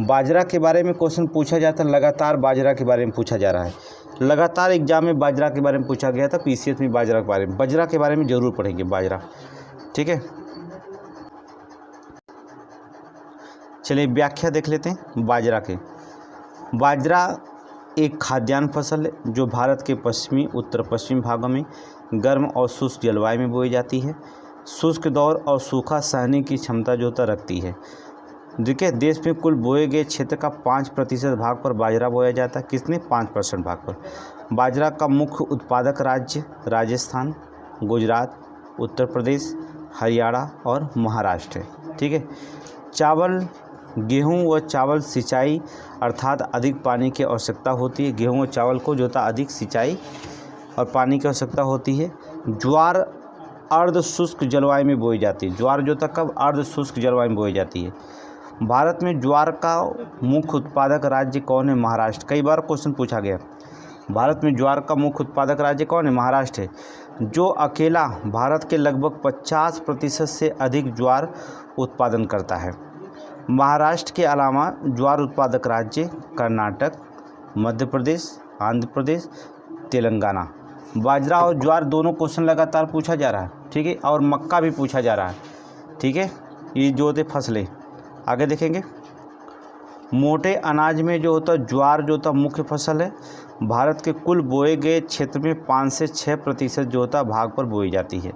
बाजरा के बारे में क्वेश्चन पूछा जाता है, लगातार बाजरा के बारे में पूछा जा रहा है। लगातार एग्जाम में बाजरा के बारे में पूछा गया था, पीसीएस में बाजरा के बारे में जरूर पढ़ेंगे बाजरा। ठीक है, चलिए व्याख्या देख लेते हैं बाजरा के। बाजरा एक खाद्यान्न फसल है जो भारत के पश्चिमी, उत्तर पश्चिमी भागों में गर्म और शुष्क जलवायु में बोई जाती है। शुष्क दौर और सूखा सहने की क्षमता जो रखती है। देखिए, देश में कुल बोए गए क्षेत्र का 5% भाग पर बाजरा बोया जाता है। किसने? 5% भाग पर। बाजरा का मुख्य उत्पादक राज्य राजस्थान, गुजरात, उत्तर प्रदेश, हरियाणा और महाराष्ट्र है। ठीक है, चावल, गेहूं व चावल सिंचाई अर्थात अधिक पानी की आवश्यकता होती है। गेहूं और चावल को जो होता अधिक सिंचाई और पानी की आवश्यकता होती है। ज्वार अर्ध शुष्क जलवायु में बोई जाती है। ज्वार जो तक कब? अर्ध शुष्क जलवायु में बोई जाती है। भारत में ज्वार का मुख्य उत्पादक राज्य कौन है? महाराष्ट्र। कई बार क्वेश्चन पूछा गया, भारत में ज्वार का मुख्य उत्पादक राज्य कौन है? महाराष्ट्र है, जो अकेला भारत के लगभग 50% से अधिक ज्वार उत्पादन करता है। महाराष्ट्र के अलावा ज्वार उत्पादक राज्य कर्नाटक, मध्य प्रदेश, आंध्र प्रदेश, तेलंगाना। बाजरा और ज्वार दोनों क्वेश्चन लगातार पूछा जा रहा है। ठीक है, और मक्का भी पूछा जा रहा है। ठीक है, ये जो होते फसलें। आगे देखेंगे, मोटे अनाज में जो होता है ज्वार जो होता मुख्य फसल है। भारत के कुल बोए गए क्षेत्र में 5 से 6% जो होता भाग पर बोई जाती है।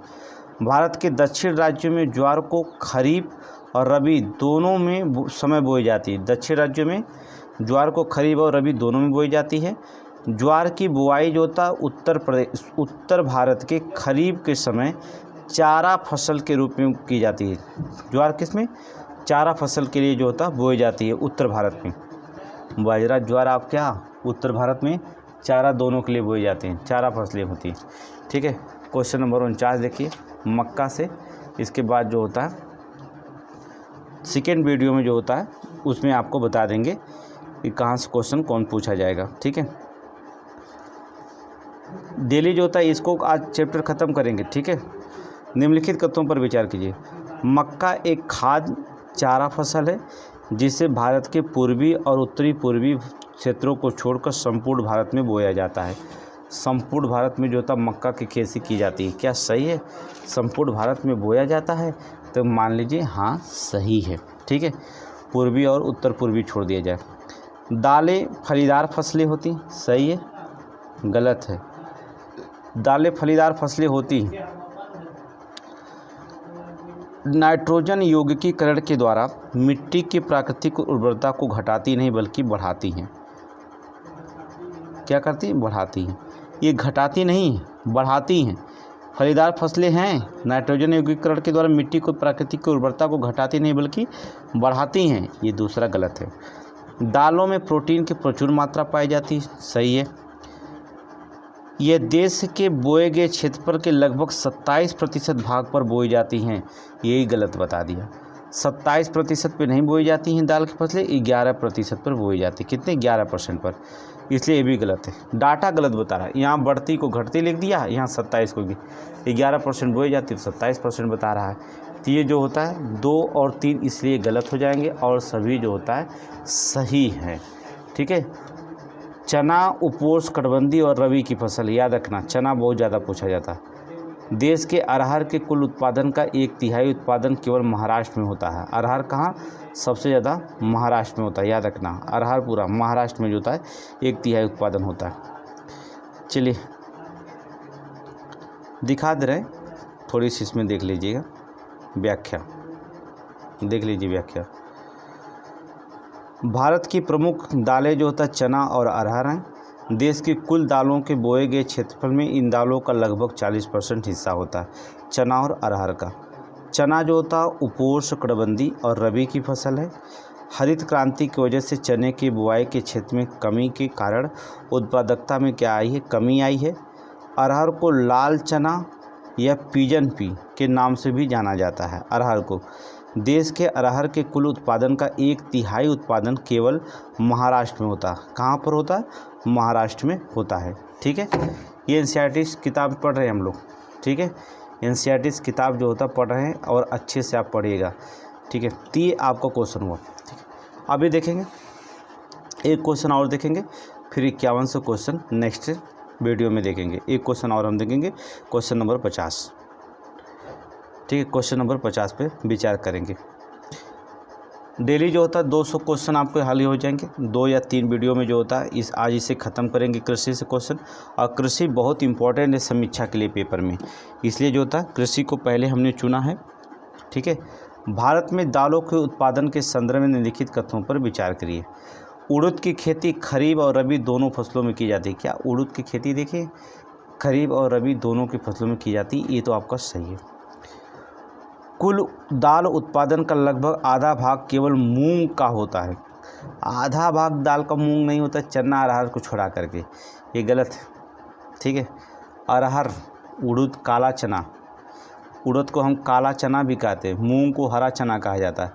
भारत के दक्षिण राज्यों में ज्वार को खरीफ और रबी दोनों में समय बोई जाती है। दक्षिण राज्यों में ज्वार को खरीफ और रबी दोनों में बोई जाती है। ज्वार की बुआई जो होता उत्तर भारत के खरीफ के समय चारा फसल के रूप में की जाती है। ज्वार किसमें? चारा फसल के लिए जो होता बोई जाती है उत्तर भारत में। बाजरा ज्वार आप क्या उत्तर भारत में चारा दोनों के लिए बोई जाती हैं, चारा फसलें होती हैं। ठीक है, क्वेश्चन नंबर 49 देखिए, मक्का से। इसके बाद जो होता है सेकेंड वीडियो में जो होता है उसमें आपको बता देंगे कि कहाँ से क्वेश्चन कौन पूछा जाएगा। ठीक है, डेली जो होता है इसको आज चैप्टर ख़त्म करेंगे। ठीक है, निम्नलिखित तत्वों पर विचार कीजिए। मक्का एक खाद्य चारा फसल है जिसे भारत के पूर्वी और उत्तरी पूर्वी क्षेत्रों को छोड़कर संपूर्ण भारत में बोया जाता है। संपूर्ण भारत में जो होता मक्का की खेती की जाती है। क्या सही है? संपूर्ण भारत में बोया जाता है, तो मान लीजिए हाँ सही है। ठीक है, पूर्वी और उत्तर पूर्वी छोड़ दिया जाए। दालें फलीदार फसलें होती, सही है? गलत है। दालें फलीदार फसलें होती नाइट्रोजन यौगिकीकरण के द्वारा मिट्टी की प्राकृतिक उर्वरता को घटाती नहीं बल्कि बढ़ाती हैं। क्या करती हैं? बढ़ाती हैं। ये घटाती नहीं, बढ़ाती हैं। फलीदार फसलें हैं, नाइट्रोजन यौगिकीकरण के द्वारा मिट्टी को प्राकृतिक उर्वरता को घटाती नहीं बल्कि बढ़ाती हैं। ये दूसरा गलत है। दालों में प्रोटीन की प्रचुर मात्रा पाई जाती है, सही है। यह देश के बोए गए क्षेत्रफल के लगभग 27% भाग पर बोई जाती हैं, यही गलत बता दिया। 27% पे नहीं बोई जाती हैं दाल की फसलें, 11% पर बोई जाती। कितने? 11% पर, इसलिए ये भी गलत है। डाटा गलत बता रहा है, यहाँ बढ़ती को घटती लिख दिया, यहाँ 27 को 11% बोई जाती है, 27% बता रहा है। तो ये जो होता है 2 और 3 इसलिए गलत हो जाएंगे और सभी जो होता है सही है। ठीक है, चना उपोष्णकटिबंधीय और रबी की फसल, याद रखना चना बहुत ज़्यादा पूछा जाता है। देश के अरहर के कुल उत्पादन का 1/3 उत्पादन केवल महाराष्ट्र में होता है। अरहर कहाँ सबसे ज़्यादा? महाराष्ट्र में होता है, याद रखना अरहर पूरा महाराष्ट्र में जो होता है 1/3 उत्पादन होता है। चलिए दिखा दे रहे हैं थोड़ी सी इसमें देख लीजिएगा व्याख्या, देख लीजिए व्याख्या। भारत की प्रमुख दालें जो होता है चना और अरहर हैं। देश की कुल दालों के बोए गए क्षेत्रफल में इन दालों का लगभग 40% हिस्सा होता है चना और अरहर का। चना जो होता है उपोष्णकटिबंधीय और रबी की फसल है। हरित क्रांति की वजह से चने की बुआई के क्षेत्र में कमी के कारण उत्पादकता में क्या आई है, कमी आई है। अरहर को लाल चना या पिजन पी के नाम से भी जाना जाता है। अरहर को देश के अरहर के कुल उत्पादन का 1/3 उत्पादन केवल महाराष्ट्र में होता है। कहाँ पर होता है? महाराष्ट्र में होता है। ठीक है, ये एनसीईआरटी किताब पढ़ रहे हैं हम लोग। ठीक है, एनसीईआरटी किताब जो होता है पढ़ रहे हैं और अच्छे से आप पढ़िएगा। ठीक है, तो ये आपका क्वेश्चन हुआ। ठीक है, अभी देखेंगे एक क्वेश्चन और देखेंगे, फिर 51 क्वेश्चन नेक्स्ट वीडियो में देखेंगे। एक क्वेश्चन और हम देखेंगे, क्वेश्चन नंबर 50। ठीक है, क्वेश्चन नंबर 50 पे विचार करेंगे। डेली जो होता है 200 क्वेश्चन आपके हल हो जाएंगे 2 या 3 वीडियो में जो होता है। आज इसे ख़त्म करेंगे कृषि से क्वेश्चन। और कृषि बहुत इंपॉर्टेंट है समीक्षा के लिए पेपर में, इसलिए जो होता है कृषि को पहले हमने चुना है। ठीक है, भारत में दालों के उत्पादन के संदर्भ में निम्नलिखित कथनों पर विचार करिए। उड़द की खेती खरीफ और रबी दोनों फसलों में की जाती है। क्या उड़द की खेती देखिए खरीफ और रबी दोनों की फसलों में की जाती है, ये तो आपका सही है। कुल दाल उत्पादन का लगभग आधा भाग केवल मूंग का होता है। आधा भाग दाल का मूंग नहीं होता, चना अरहर को छोड़ा करके, ये गलत है। ठीक है, अरहर उड़द काला चना, उड़द को हम काला चना भी कहते हैं, मूंग को हरा चना कहा जाता है,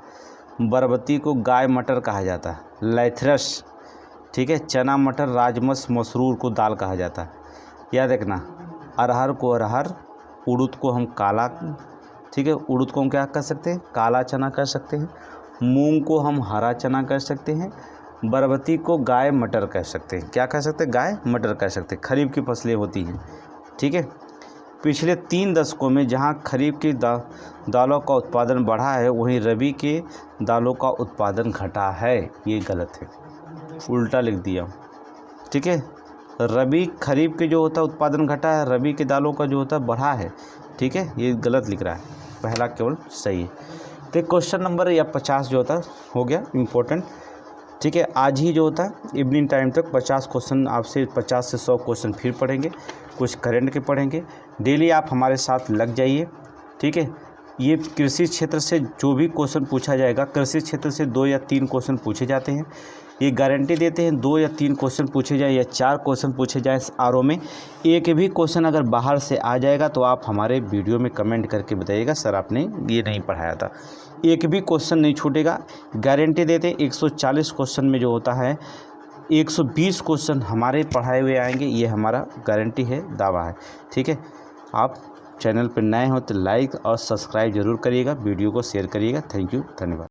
बरबटी को गाय मटर कहा जाता है, लैथरस ठीक है चना मटर राजमस मसरूर को दाल कहा जाता है। याद रखना, अरहर को अरहर, उड़द को हम काला, ठीक है उड़द को हम क्या कर सकते हैं, काला चना कर सकते हैं, मूंग को हम हरा चना कर सकते हैं, बरबटी को गाय मटर कह सकते हैं। क्या कह सकते हैं? गाय मटर कह सकते हैं। खरीफ की फसलें होती हैं। ठीक है, पिछले 3 दशकों में जहां खरीफ की दालों का उत्पादन बढ़ा है, वहीं रबी के दालों का उत्पादन घटा है। ये गलत है, उल्टा लिख दिया। ठीक है, रबी खरीफ के जो होता है उत्पादन घटा है, रबी के दालों का जो होता है बढ़ा है। ठीक है, ये गलत लिख रहा है, पहला केवल सही है। तो क्वेश्चन नंबर या 50 जो होता है हो गया इम्पोर्टेंट। ठीक है, आज ही जो होता है इवनिंग टाइम तक 50 क्वेश्चन आपसे 50 से 100 क्वेश्चन फिर पढ़ेंगे, कुछ करंट के पढ़ेंगे। डेली आप हमारे साथ लग जाइए। ठीक है, ये कृषि क्षेत्र से जो भी क्वेश्चन पूछा जाएगा, कृषि क्षेत्र से 2 या 3 क्वेश्चन पूछे जाते हैं। ये गारंटी देते हैं 2 या 3 क्वेश्चन पूछे जाए या 4 क्वेश्चन पूछे जाए आरओ में। एक भी क्वेश्चन अगर बाहर से आ जाएगा तो आप हमारे वीडियो में कमेंट करके बताइएगा सर आपने ये नहीं पढ़ाया था। एक भी क्वेश्चन नहीं छूटेगा, गारंटी देते हैं। 140 क्वेश्चन में जो होता है 120 क्वेश्चन हमारे पढ़ाए हुए आएंगे, ये हमारा गारंटी है, दावा है। ठीक है, आप चैनल पर नए हो तो लाइक और सब्सक्राइब जरूर करिएगा, वीडियो को शेयर करिएगा। थैंक यू, धन्यवाद।